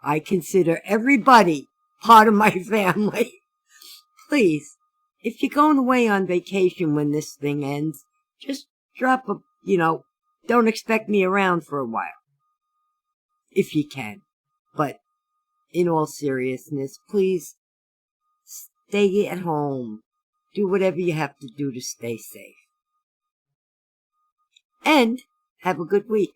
I consider everybody part of my family. Please, if you're going away on vacation when this thing ends, just drop don't expect me around for a while. If you can. But in all seriousness, please stay at home. Do whatever you have to do to stay safe. And have a good week.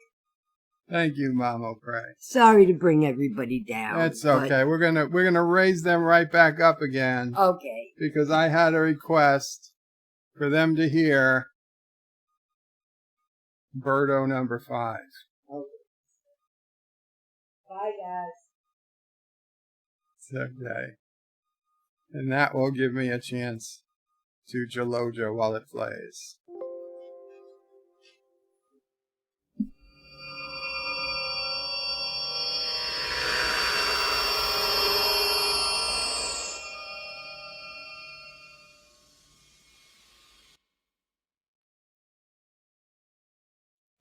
Thank you, Mama Pray. Sorry to bring everybody down. That's okay. We're gonna raise them right back up again. Okay. Because I had a request for them to hear Birdo number 5. Okay. Bye, guys. It's okay. And that will give me a chance to Jaloja while it plays.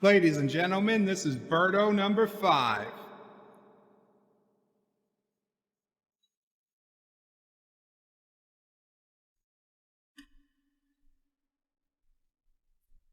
Ladies and gentlemen, this is Birdo number 5.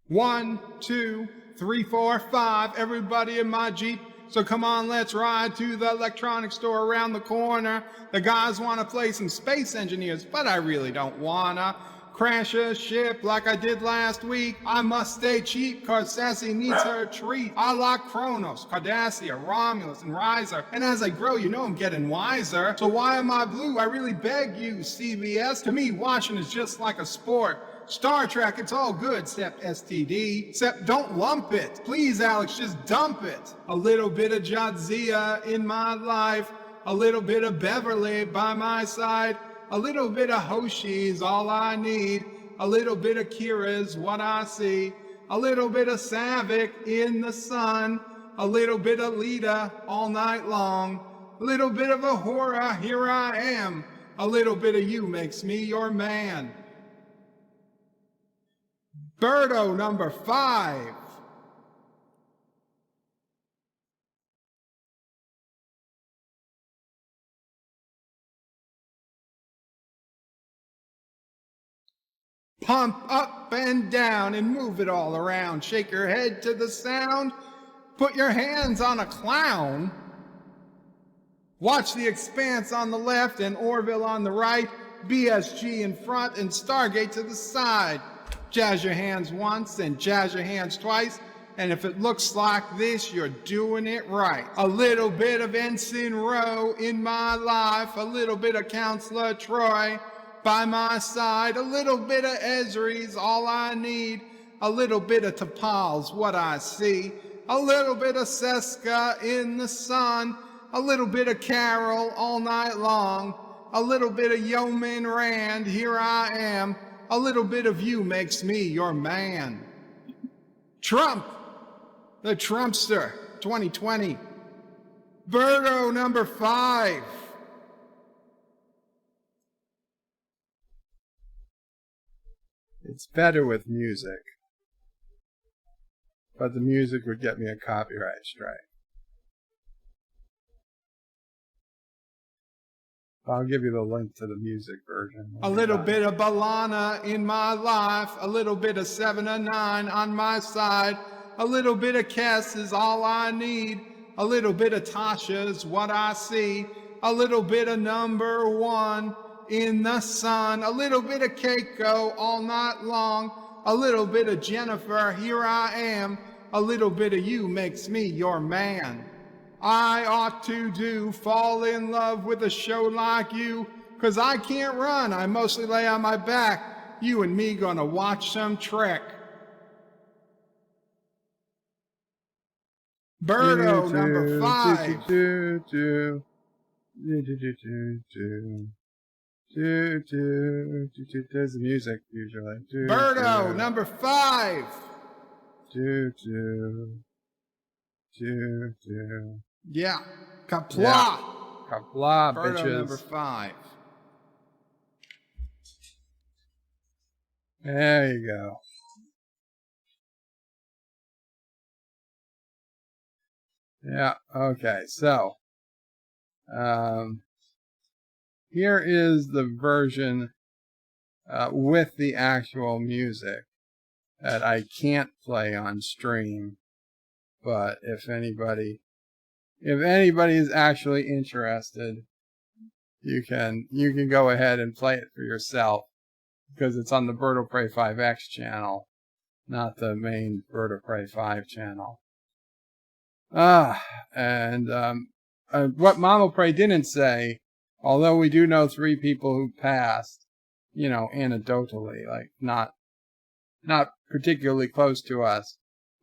One, 2, 3, 4, 5. Everybody in my Jeep. So come on, let's ride to the electronics store around the corner. The guys want to play some Space Engineers, but I really don't wanna crash a ship like I did last week. I must stay cheap, cause Sassy needs her treat. I like Kronos, Cardassia, Romulus, and Riser. And as I grow, I'm getting wiser. So why am I blue? I really beg you, CBS. To me, watching is just like a sport. Star Trek, it's all good, except STD. Except don't lump it. Please, Alex, just dump it. A little bit of Jadzia in my life. A little bit of Beverly by my side. A little bit of Hoshi's all I need. A little bit of Kira's what I see. A little bit of Savick in the sun. A little bit of Lita all night long. A little bit of Ahura, here I am. A little bit of you makes me your man. Birdo number 5. Pump up and down and move it all around. Shake your head to the sound. Put your hands on a clown. Watch The Expanse on the left and Orville on the right. BSG in front and Stargate to the side. Jazz your hands once and jazz your hands twice. And if it looks like this, you're doing it right. A little bit of Ensign Rowe in my life. A little bit of Counselor Troy by my side. A little bit of Esri's all I need. A little bit of T'Pol's what I see. A little bit of Seska in the sun. A little bit of Carol all night long. A little bit of Yeoman Rand, here I am. A little bit of you makes me your man. Trump, the Trumpster, 2020. Birdo number 5. It's better with music, but the music would get me a copyright strike. I'll give you the link to the music version. A little bit of Balana in my life, a little bit of 7 or 9 on my side, a little bit of Kess is all I need, a little bit of Tasha's what I see, a little bit of number 1 in the sun, a little bit of Keiko all night long, a little bit of Jennifer, here I am, a little bit of you makes me your man. I ought to fall in love with a show like you, 'cause I can't run, I mostly lay on my back. You and me gonna watch some Trek. Birdo number 5. There's the music usually. Birdo number 5. Yeah, Qapla. Yeah. Qapla, bitches. Birdo number 5. There you go. Yeah, okay, so here is the version with the actual music that I can't play on stream, but if anybody is actually interested, you can go ahead and play it for yourself, because it's on the Bird of Prey 5X channel, not the main Bird of Prey 5 channel. And what Mama Prey didn't say, although we do know 3 people who passed, anecdotally, like not particularly close to us.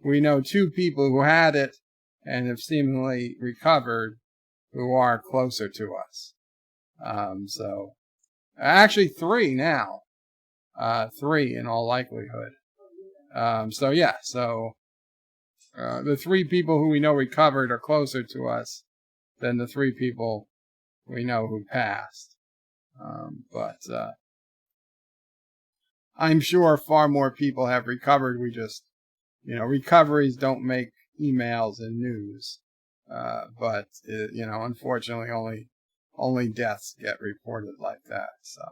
We know 2 people who had it and have seemingly recovered who are closer to us. So actually 3 now. 3 in all likelihood. The 3 people who we know recovered are closer to us than the 3 people we know who passed. But I'm sure far more people have recovered. We just, recoveries don't make emails and news. But unfortunately only deaths get reported like that, so.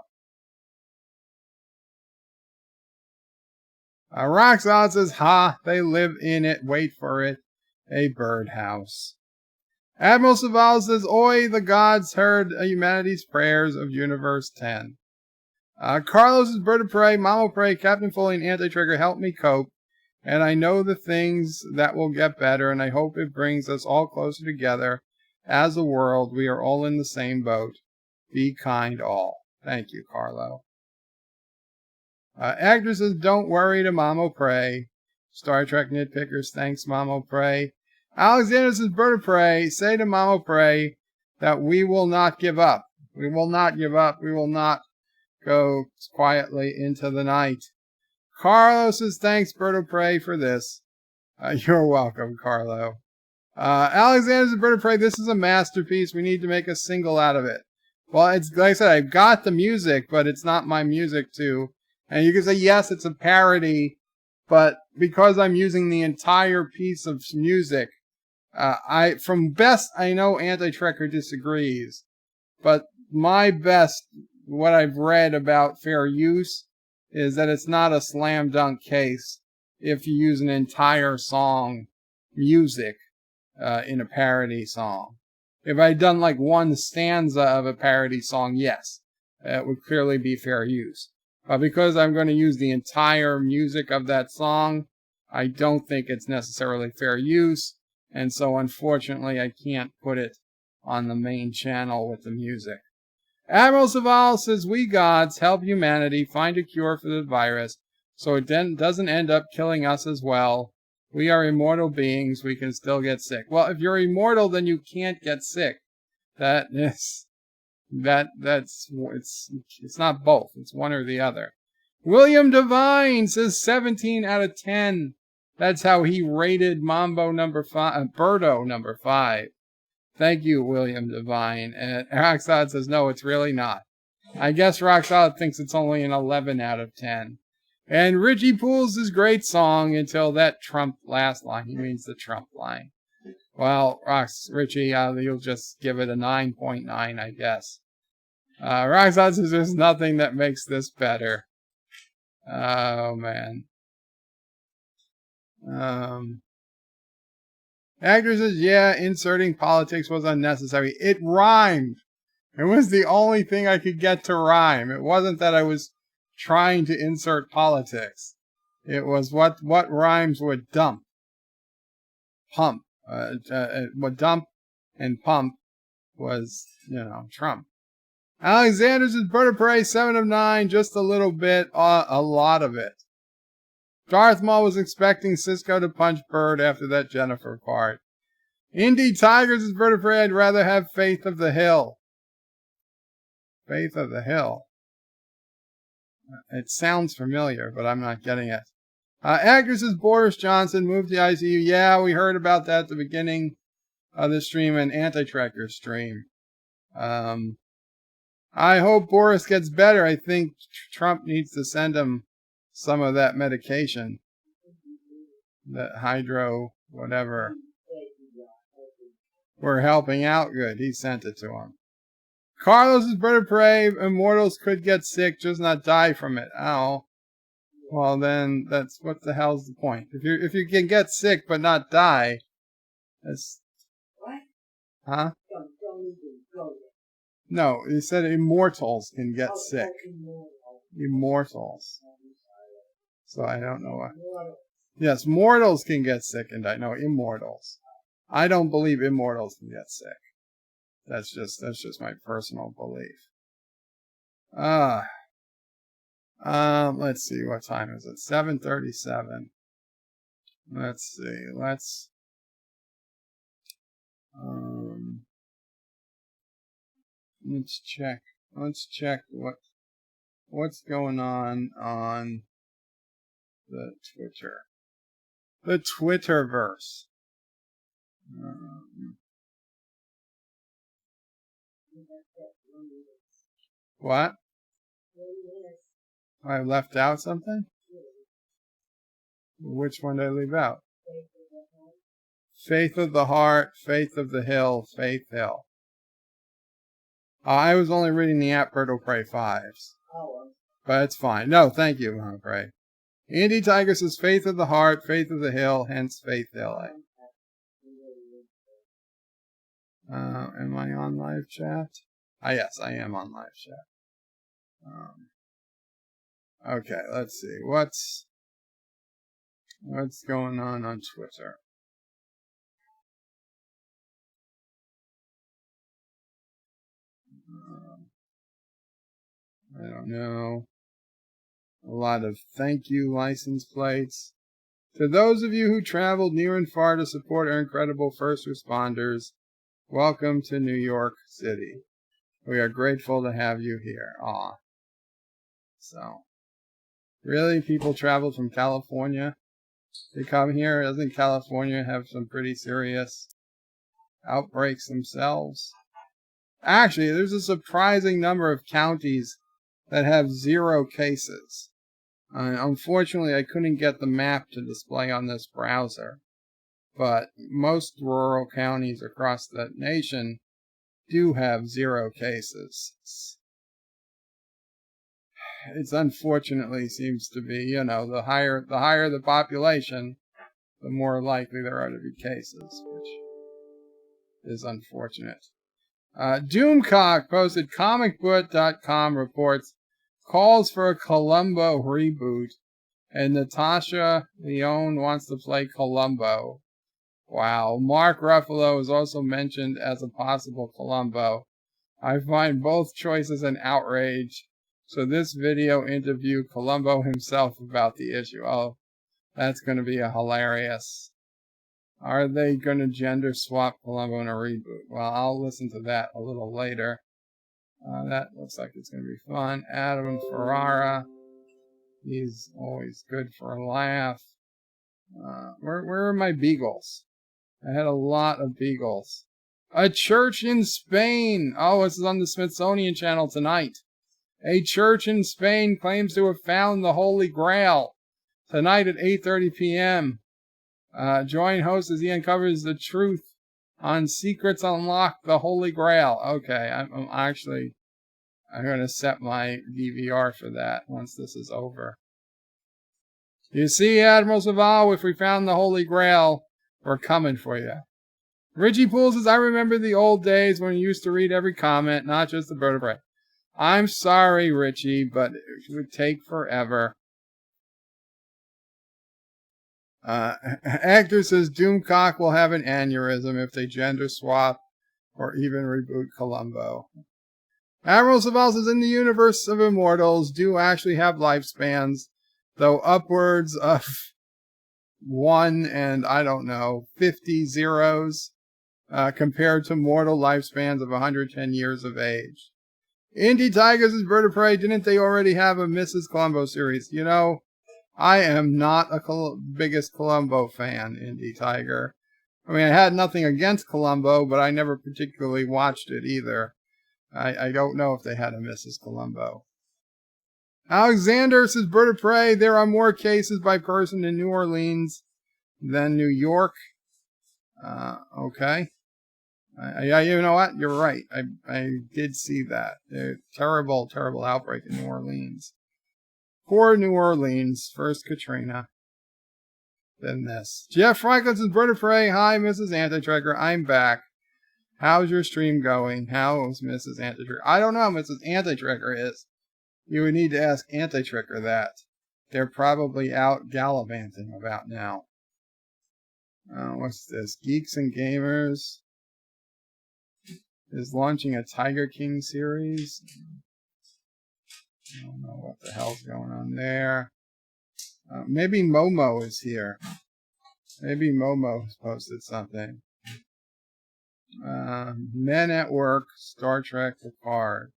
Roxanne says, they live in it, wait for it, a birdhouse. Admiral Saval says, oi, the gods heard humanity's prayers of Universe 10. Carlos is Bird of Prey, Mama Prey, Captain Foley, and Anti-Trigger help me cope, and I know the things that will get better, and I hope it brings us all closer together as a world. We are all in the same boat. Be kind all. Thank you, Carlo. Agnes says, don't worry to Mama Prey. Star Trek Nitpickers, thanks, Mama Prey. Alexander says, Bird of Prey, say to Mama Prey that we will not give up. We will not give up. We will not go quietly into the night. Carlo says, thanks, Bird of Prey, for this. You're welcome, Carlo. Alexander says, Bird of Prey, this is a masterpiece. We need to make a single out of it. Well, it's like I said, I've got the music, but it's not my music too. And you can say, yes, it's a parody, but because I'm using the entire piece of music, from best I know, Anti-Trekker disagrees, but my best, what I've read about fair use, is that it's not a slam dunk case if you use an entire song music in a parody song. If I had done like one stanza of a parody song, yes, it would clearly be fair use. But because I'm going to use the entire music of that song, I don't think it's necessarily fair use. And so unfortunately, I can't put it on the main channel with the music. Admiral Saval says, we gods help humanity find a cure for the virus so it doesn't end up killing us as well. We are immortal beings. We can still get sick. Well, if you're immortal, then you can't get sick. It's not both. It's one or the other. William Devine says 17 out of 10. That's how he rated Mambo number 5, Birdo number 5. Thank you, William Devine. And Roxolid says, no, it's really not. I guess Roxolid thinks it's only an 11 out of 10. And Richie Pools is great song until that Trump last line. He means the Trump line. Well, Richie, you'll just give it a 9.9, I guess. Roxolid says there's nothing that makes this better. Oh, man. Actor says, yeah, inserting politics was unnecessary. It rhymed. It was the only thing I could get to rhyme. It wasn't that I was trying to insert politics. It was what rhymes with dump. Pump. What dump and pump was, Trump. Alexander's is Bird of Prey, 7 of 9, just a little bit, a lot of it. Darth Maul was expecting Cisco to punch Bird after that Jennifer part. Indie Tigers is Bird of Prey, I'd rather have Faith of the Hill. Faith of the Hill. It sounds familiar, but I'm not getting it. Actress is Boris Johnson moved to ICU. Yeah, we heard about that at the beginning of the stream, an anti-tracker stream. I hope Boris gets better. I think Trump needs to send him some of that medication. That hydro, whatever. We're helping out good. He sent it to him. Carlos is Bird of Prey. Immortals could get sick, just not die from it. Oh. Well, then, what the hell's the point? If you can get sick but not die, that's... What? Huh? Don't even go there. No, he said immortals can get sick. Immortals. So I don't know what. Yes, mortals can get sick and die. No, immortals. I don't believe immortals can get sick. That's just my personal belief. Let's see, what time is it? 7:37. Let's see. Let's check. Let's check what's going on the Twitter. The Twitterverse. What? I left out something? Which one did I leave out? Faith of the Heart, Faith of the Hill, Faith Hill. I was only reading the app Bird of Prey 5s. But it's fine. No, thank you, Bird of Prey. Andy Tiger says Faith of the Heart, Faith of the Hill, hence Faith Hill. Am I on live chat? Yes, I am on live chat. Okay, let's see. What's going on Twitter? I don't know. A lot of thank you license plates. To those of you who traveled near and far to support our incredible first responders, welcome to New York City. We are grateful to have you here. Aw. So, really? People travel from California to come here? Doesn't California have some pretty serious outbreaks themselves? Actually, there's a surprising number of counties that have 0 cases. Unfortunately, I couldn't get the map to display on this browser, but most rural counties across the nation do have 0 cases. it's unfortunately seems to be, you know, the higher the population, the more likely there are to be cases, which is unfortunate. Doomcock posted comicbook.com reports calls for a Columbo reboot, and Natasha Lyonne wants to play Columbo. Wow. Mark Ruffalo is also mentioned as a possible Columbo. I find both choices an outrage, so this video interviewed Columbo himself about the issue. Oh, that's going to be a hilarious. Are they going to gender swap Columbo in a reboot? Well, I'll listen to that a little later. That looks like it's going to be fun. Adam Ferrara. He's always good for a laugh. Where are my beagles? I had a lot of beagles. A church in Spain. Oh, this is on the Smithsonian Channel tonight. A church in Spain claims to have found the Holy Grail. Tonight at 8:30 p.m. Join host as he uncovers the truth on Secrets Unlock the Holy Grail. Okay, I'm going to set my DVR for that once this is over. You see, Admiral Saval, if we found the Holy Grail, we're coming for you. Richie Poole says, I remember the old days when you used to read every comment, not just the bird of prey. I'm sorry, Richie, but it would take forever. Actor says Doomcock will have an aneurysm if they gender swap or even reboot Columbo. Admiral Saval says, in the universe of immortals do actually have lifespans, though upwards of 1 and, I don't know, 50 zeros, compared to mortal lifespans of 110 years of age. Indie Tigers is Bird of Prey. Didn't they already have a Mrs. Columbo series? You know, I am not a biggest Columbo fan, Indie Tiger. I mean, I had nothing against Columbo, but I never particularly watched it either. I don't know if they had a Mrs. Columbo. Alexander says, Bird of Prey, there are more cases by person in New Orleans than New York. Okay. Yeah, you know what? You're right. I did see that. Terrible, terrible outbreak in New Orleans. Poor New Orleans. First Katrina. Then this. Jeff Franklin says, Bird of Prey, hi, Mrs. Anti-Tracker. I'm back. How's your stream going? How's Mrs. Anti-Tracker? I don't know how Mrs. Anti-Tracker is. You would need to ask Anti-Tracker that. They're probably out gallivanting about now. What's this? Geeks and Gamers is launching a Tiger King series. I don't know what the hell's going on there. Maybe Momo is here. Maybe Momo has posted something. Men at Work, Star Trek Picard.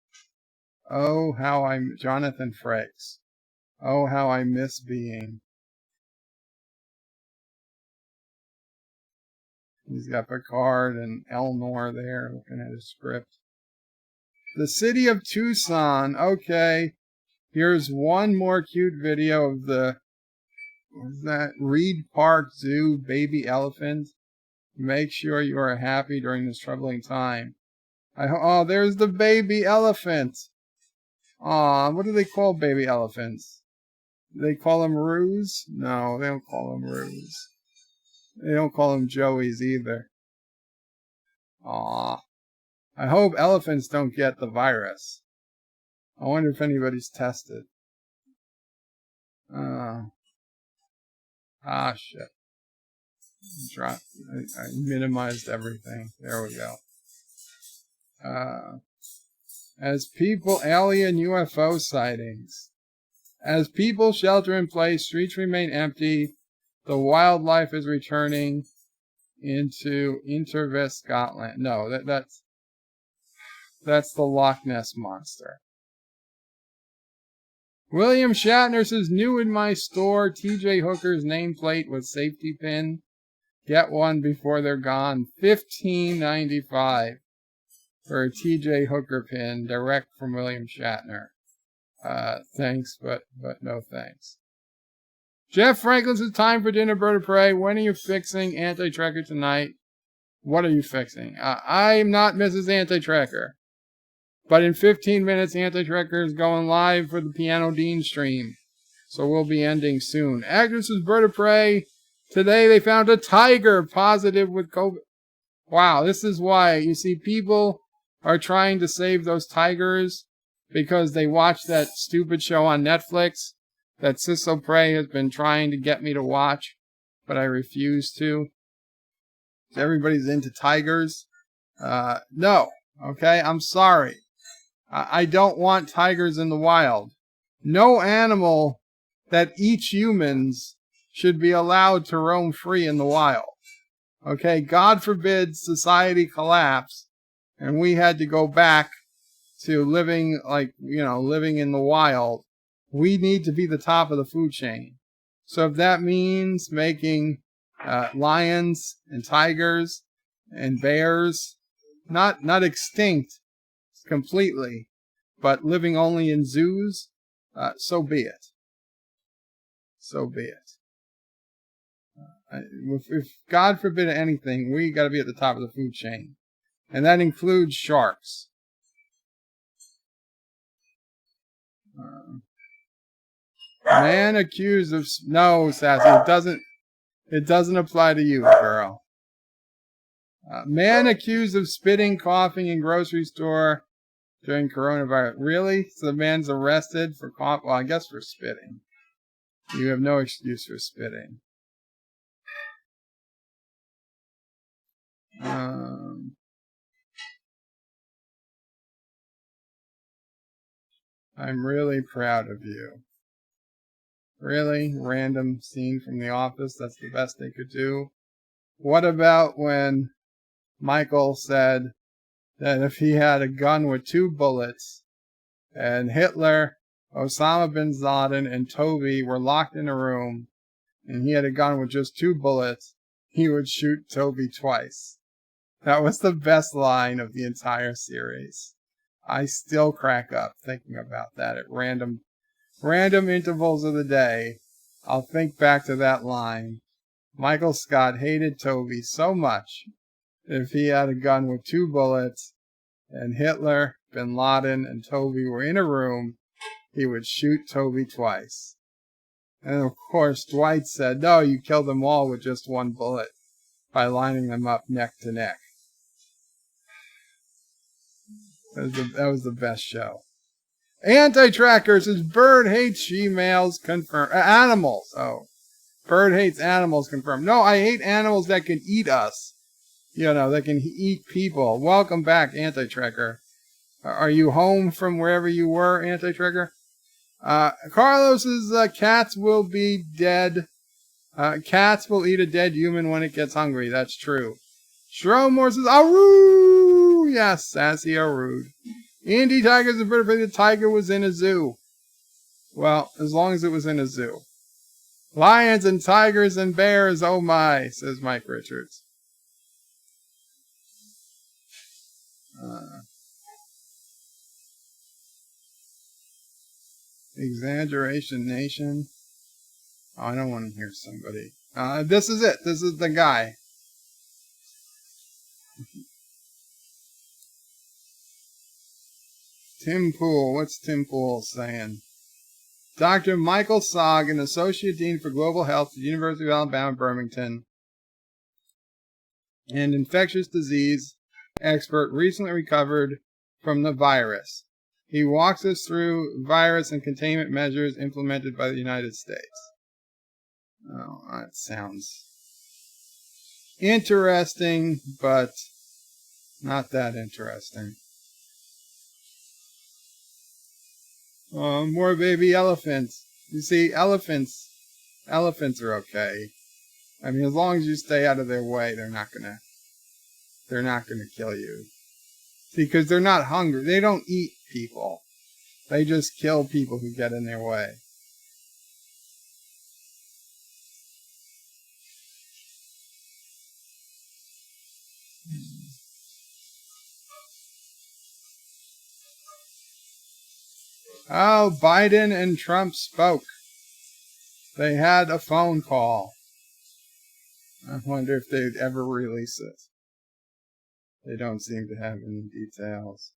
Oh, how Jonathan Frakes. Oh, how I miss being. He's got Picard and Elnor there looking at his script. The City of Tucson. Okay. Here's one more cute video of the, what's that? Reed Park Zoo baby elephant. Make sure you are happy during this troubling time. Oh, there's the baby elephant. Aw, what do they call baby elephants? Do they call them roos? No, they don't call them roos. They don't call them joeys either. Aw. I hope elephants don't get the virus. I wonder if anybody's tested. Shit. I minimized everything. There we go. As people, alien UFO sightings. As people shelter in place, streets remain empty. The wildlife is returning into Intervest, Scotland. No, that's the Loch Ness Monster. William Shatner says, new in my store, TJ Hooker's nameplate with safety pin. Get one before they're gone. $15.95 for a TJ Hooker pin, direct from William Shatner. Thanks, but no thanks. Jeff Franklin says, time for dinner, Bird of Prey. When are you fixing Anti-Tracker tonight? What are you fixing? I'm not Mrs. Anti-Tracker. But in 15 minutes, Anti-Trekker is going live for the Piano Dean stream. So we'll be ending soon. Agnes's Bird of Prey. Today they found a tiger positive with COVID. Wow, this is why. You see, people are trying to save those tigers because they watched that stupid show on Netflix that Sissel Prey has been trying to get me to watch, but I refuse to. Everybody's into tigers. No. Okay, I'm sorry. I don't want tigers in the wild. No animal that eats humans should be allowed to roam free in the wild. Okay, God forbid society collapse and we had to go back to living living in the wild. We need to be the top of the food chain. So if that means making lions and tigers and bears not extinct completely, but living only in zoos, so be it. So be it. If God forbid anything, we got to be at the top of the food chain. And that includes sharks. Man accused of... No, Sassy, it doesn't apply to you, girl. Man accused of spitting, coughing in grocery store during coronavirus. Really? So the man's arrested for cough? Well, I guess for spitting. You have no excuse for spitting. I'm really proud of you. Really? Random scene from The Office? That's the best they could do? What about when Michael said that if he had a gun with 2 bullets and Hitler, Osama bin Laden, and Toby were locked in a room and he had a gun with just 2 bullets, he would shoot Toby twice? That was the best line of the entire series. I still crack up thinking about that at random intervals of the day. I'll think back to that line. Michael Scott hated Toby so much that if he had a gun with 2 bullets and Hitler, bin Laden, and Toby were in a room, he would shoot Toby twice. And of course, Dwight said, no, you killed them all with just 1 bullet by lining them up neck to neck. That was the best show. Anti-Tracker says Bird hates she-males confirmed. Animals. Oh. Bird hates animals confirmed. No, I hate animals that can eat us. That can eat people. Welcome back, Anti-Tracker. Are you home from wherever you were, Anti-Tracker? Carlos's cats will be dead. Cats will eat a dead human when it gets hungry. That's true. Shromore says, Aroo! Yes, Sassy Aroo. Indy Tiger's a bird. The tiger was in a zoo. Well, as long as it was in a zoo. Lions and tigers and bears, oh my, says Mike Richards. Exaggeration Nation. Oh, I don't want to hear somebody. This is it. This is the guy. Tim Pool. What's Tim Pool saying? Dr. Michael Sogg, an Associate Dean for Global Health at the University of Alabama, Birmingham, and infectious disease expert, recently recovered from the virus. He walks us through virus and containment measures implemented by the United States. Oh, that sounds interesting, but not that interesting. More baby elephants. You see, elephants are okay. I mean, as long as you stay out of their way, they're not gonna kill you. See, because they're not hungry. They don't eat people. They just kill people who get in their way. Oh, Biden and Trump spoke. They had a phone call. I wonder if they'd ever release it. They don't seem to have any details.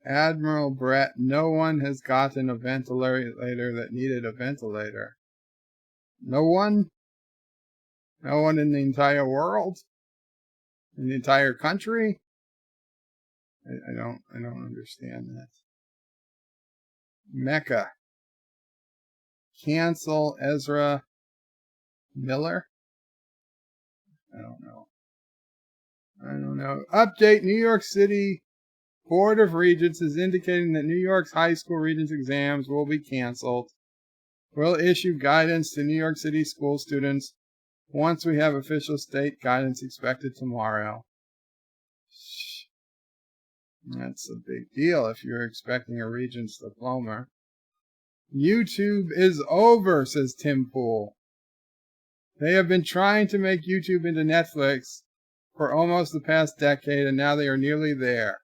Admiral Brett, no one has gotten a ventilator that needed a ventilator. No one? No one in the entire world? In the entire country? I don't understand that. Mecca. Cancel Ezra Miller? I don't know. Update, New York City Board of Regents is indicating that New York's high school regents exams will be canceled. We'll issue guidance to New York City school students once we have official state guidance expected tomorrow. That's a big deal if you're expecting a regent's diploma. YouTube is over, says Tim Pool. They have been trying to make YouTube into Netflix for almost the past decade, and now they are nearly there.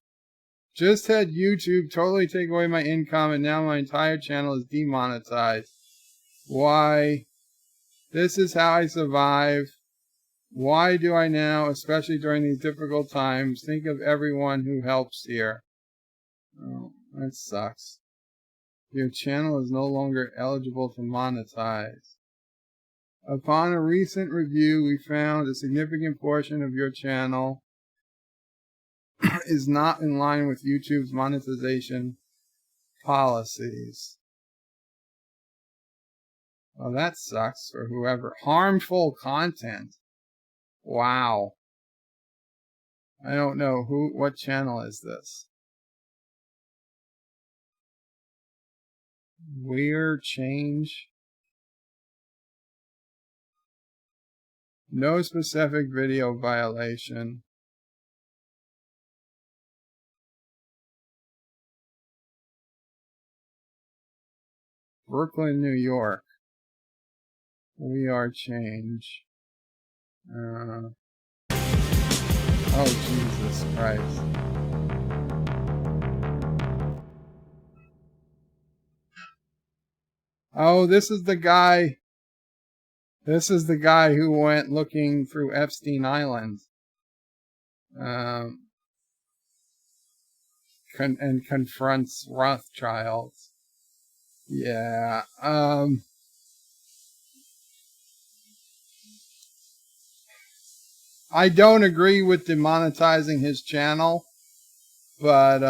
Just had YouTube totally take away my income, and now my entire channel is demonetized. Why? This is how I survive. Why do I now, especially during these difficult times, think of everyone who helps here? Oh, that sucks. Your channel is no longer eligible to monetize. Upon a recent review, we found a significant portion of your channel is not in line with YouTube's monetization policies. Well, that sucks for whoever. Harmful content. Wow. I don't know what channel is this? Weird change. No specific video violation. Brooklyn, New York. We are change. Oh, Jesus Christ. Oh, this is the guy. This is the guy who went looking through Epstein Island. And confronts Rothschild. Yeah. I don't agree with demonetizing his channel, but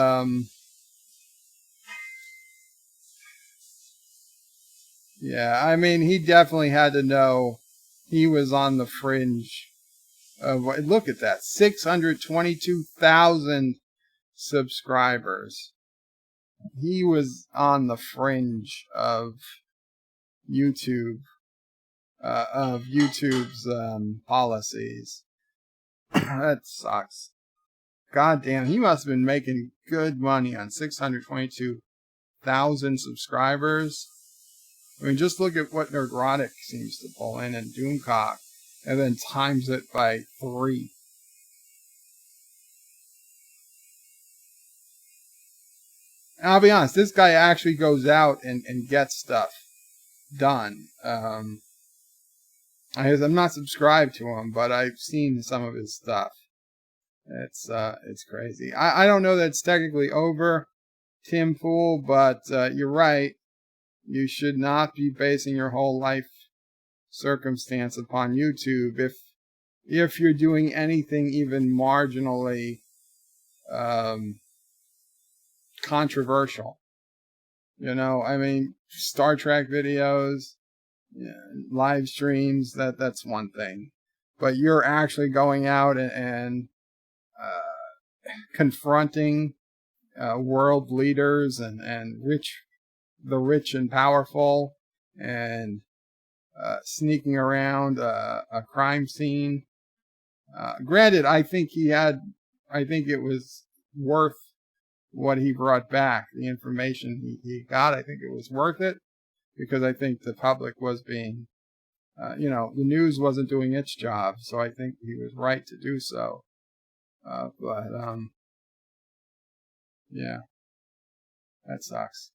yeah, I mean, he definitely had to know he was on the fringe of, look at that, 622,000 subscribers. He was on the fringe of YouTube, YouTube's policies. That sucks. God damn, he must have been making good money on 622,000 subscribers. I mean, just look at what Nerdrotic seems to pull in and Doomcock, and then times it by 3. And I'll be honest, this guy actually goes out and gets stuff done. I'm not subscribed to him, but I've seen some of his stuff. It's crazy. I don't know that it's technically over, Tim Pool, but you're right. You should not be basing your whole life circumstance upon YouTube if you're doing anything even marginally controversial. You know, I mean, Star Trek videos, live streams, that's one thing. But you're actually going out and confronting world leaders and the rich and powerful, and sneaking around a crime scene. Granted, I think it was worth what he brought back, the information he got. I think it was worth it, because I think the public was being, the news wasn't doing its job, so I think he was right to do so. Yeah, that sucks.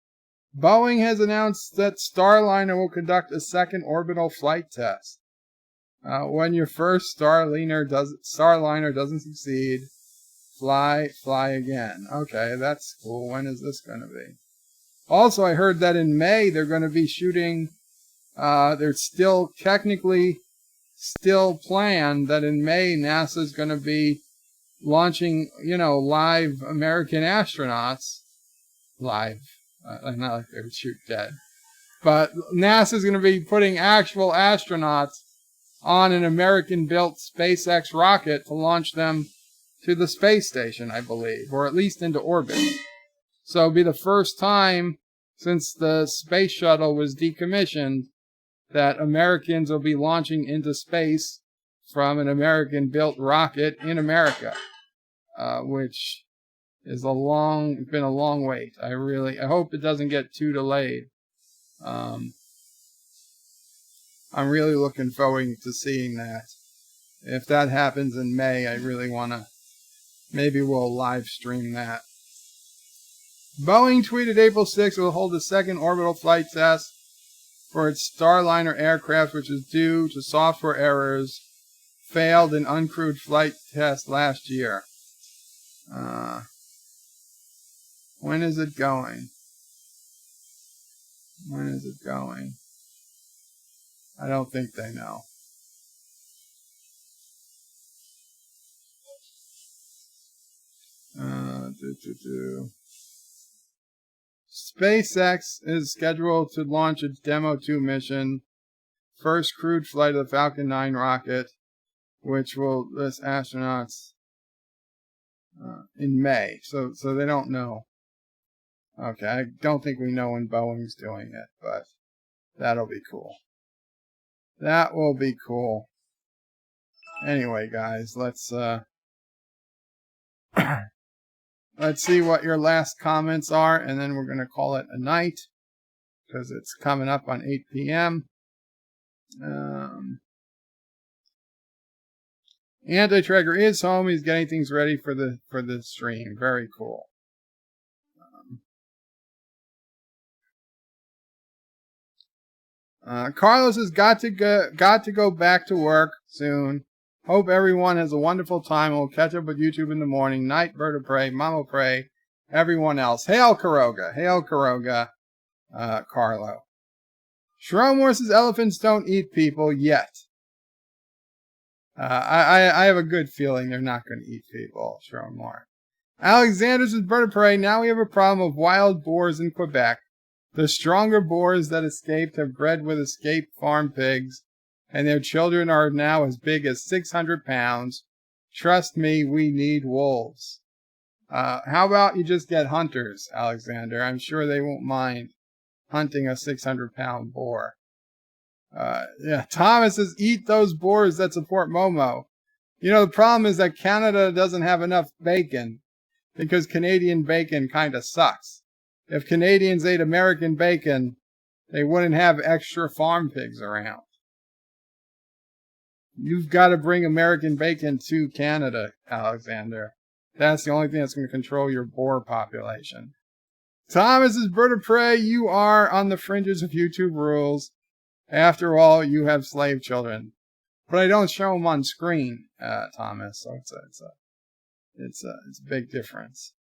Boeing has announced that Starliner will conduct a second orbital flight test. When your first Starliner doesn't succeed, Fly again. Okay, that's cool. When is this going to be? Also, I heard that in May they're going to be shooting, they're still technically still planned that in May NASA's going to be launching, live American astronauts. Live. Not like they would shoot dead. But NASA's going to be putting actual astronauts on an American-built SpaceX rocket to launch them to the space station, I believe, or at least into orbit. So it'll be the first time since the space shuttle was decommissioned that Americans will be launching into space from an American-built rocket in America, which is been a long wait. I hope it doesn't get too delayed. I'm really looking forward to seeing that. If that happens in May, I really want to, maybe we'll live stream that. Boeing tweeted April 6th it will hold a second orbital flight test for its Starliner aircraft, which is due to software errors failed in uncrewed flight test last year. When is it going? When is it going? I don't think they know. SpaceX is scheduled to launch its Demo 2 mission, first crewed flight of the Falcon 9 rocket, which will list astronauts in May. So they don't know. Okay, I don't think we know when Boeing's doing it, but that'll be cool. That will be cool. Anyway, guys, let's let's see what your last comments are, and then we're going to call it a night because it's coming up on 8 p.m. Anti-Tracker is home. He's getting things ready for the stream. Very cool. Carlos has got to go back to work soon. Hope everyone has a wonderful time. We'll catch up with YouTube in the morning. Night, Bird of Prey, Mama Prey, everyone else. Hail Karoga. Hail Karoga, Carlo. Shromor says elephants don't eat people yet. I have a good feeling they're not going to eat people, Shromor. Alexander says Bird of Prey. Now we have a problem of wild boars in Quebec. The stronger boars that escaped have bred with escaped farm pigs, and their children are now as big as 600 pounds. Trust me, we need wolves. How about you just get hunters, Alexander? I'm sure they won't mind hunting a 600-pound boar. Yeah, Thomas says, eat those boars that support Momo. The problem is that Canada doesn't have enough bacon because Canadian bacon kind of sucks. If Canadians ate American bacon, they wouldn't have extra farm pigs around. You've got to bring American bacon to Canada, Alexander. That's the only thing that's going to control your boar population. Thomas is Bird of Prey. You are on the fringes of YouTube rules. After all, you have slave children. But I don't show them on screen, Thomas. So it's a big difference.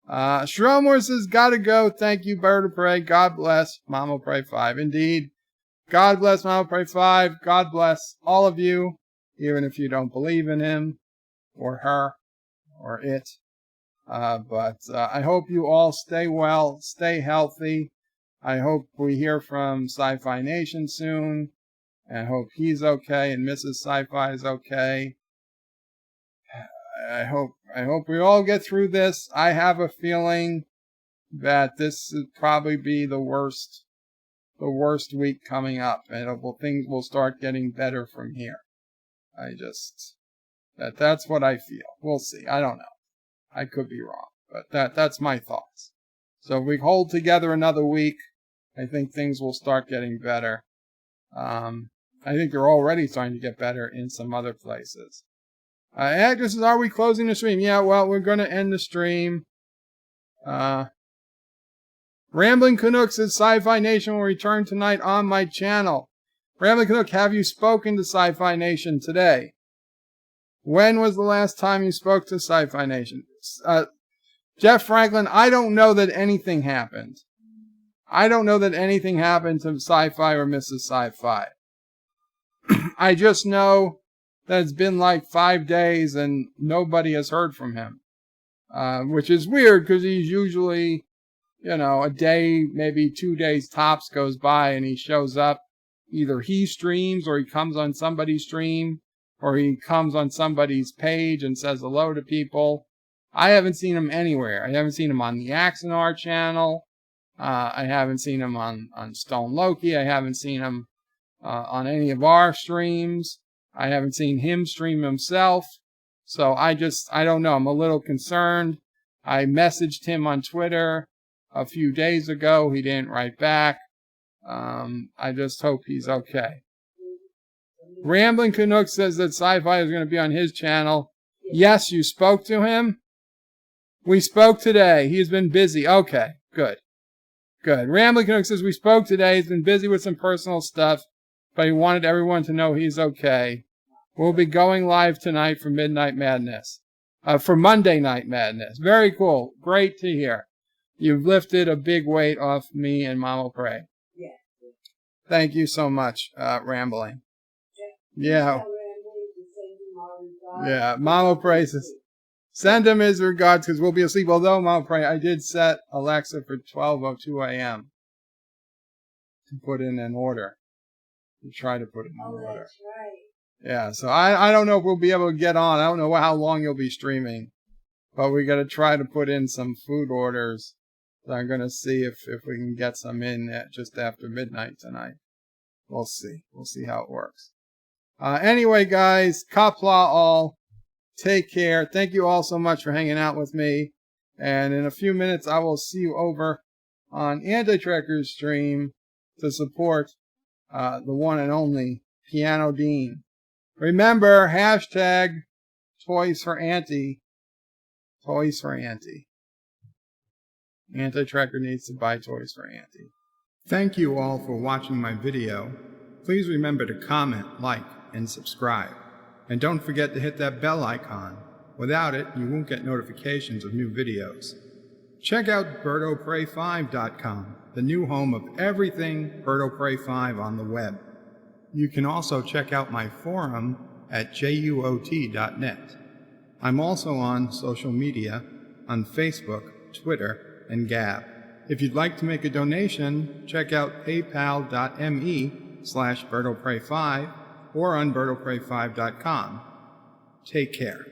Shromor says, gotta go. Thank you, Bird of Prey. God bless Mama Prey 5. Indeed. God bless Mama Prey 5. God bless all of you, even if you don't believe in him or her or it. But I hope you all stay well, stay healthy. I hope we hear from Sci-Fi Nation soon. I hope he's okay and Mrs. Sci-Fi is okay. I hope we all get through this. I have a feeling that this will probably be the worst week coming up, and things will start getting better from here. That's what I feel. We'll see. I don't know. I could be wrong, but that's my thoughts. So if we hold together another week, I think things will start getting better. I think they're already starting to get better in some other places. Agnes says, are we closing the stream? Yeah, well, we're going to end the stream. Rambling Canuck says, Sci-Fi Nation will return tonight on my channel. Rambling Canuck, have you spoken to Sci-Fi Nation today? When was the last time you spoke to Sci-Fi Nation? Jeff Franklin, I don't know that anything happened. I don't know that anything happened to Sci-Fi or Mrs. Sci-Fi. I just know that it's been like 5 days and nobody has heard from him. Which is weird because he's usually, a day, maybe 2 days tops goes by and he shows up. Either he streams or he comes on somebody's stream or he comes on somebody's page and says hello to people. I haven't seen him anywhere. I haven't seen him on the Axonar channel. I haven't seen him on Stone Loki. I haven't seen him on any of our streams. I haven't seen him stream himself. So I don't know. I'm a little concerned. I messaged him on Twitter a few days ago. He didn't write back. I just hope he's okay. Rambling Canuck says that Sci-Fi is going to be on his channel. Yes, you spoke to him? We spoke today. He's been busy. Okay, good. Good. Rambling Canuck says we spoke today. He's been busy with some personal stuff, but he wanted everyone to know he's okay. We'll be going live tonight for Midnight Madness. For Monday Night Madness. Very cool. Great to hear. You've lifted a big weight off me and Mama Pray. Thank you so much, Rambling. Yeah. Yeah, Mama Pray says, send him his regards because we'll be asleep. Although, Mama Pray, I did set Alexa for 12:02 a.m. to put in an order. To try to put in an order. That's right. Yeah, so I don't know if we'll be able to get on. I don't know how long you'll be streaming. But we got to try to put in some food orders. So I'm going to see if we can get some in just after midnight tonight. We'll see. We'll see how it works. Anyway, guys, Qapla all. Take care. Thank you all so much for hanging out with me. And in a few minutes, I will see you over on Anti-Trekker's stream to support the one and only Piano Dean. Remember, hashtag Toys for Auntie. Toys for Auntie. Anti-Trekker needs to buy toys for Auntie. Thank you all for watching my video. Please remember to comment, like, and subscribe. And don't forget to hit that bell icon. Without it, you won't get notifications of new videos. Check out BirdOPray5.com, the new home of everything Bird O' Prey 5 on the web. You can also check out my forum at juot.net. I'm also on social media, on Facebook, Twitter, and Gab. If you'd like to make a donation, check out paypal.me/BirdOPray5 or on birdopray5.com. Take care.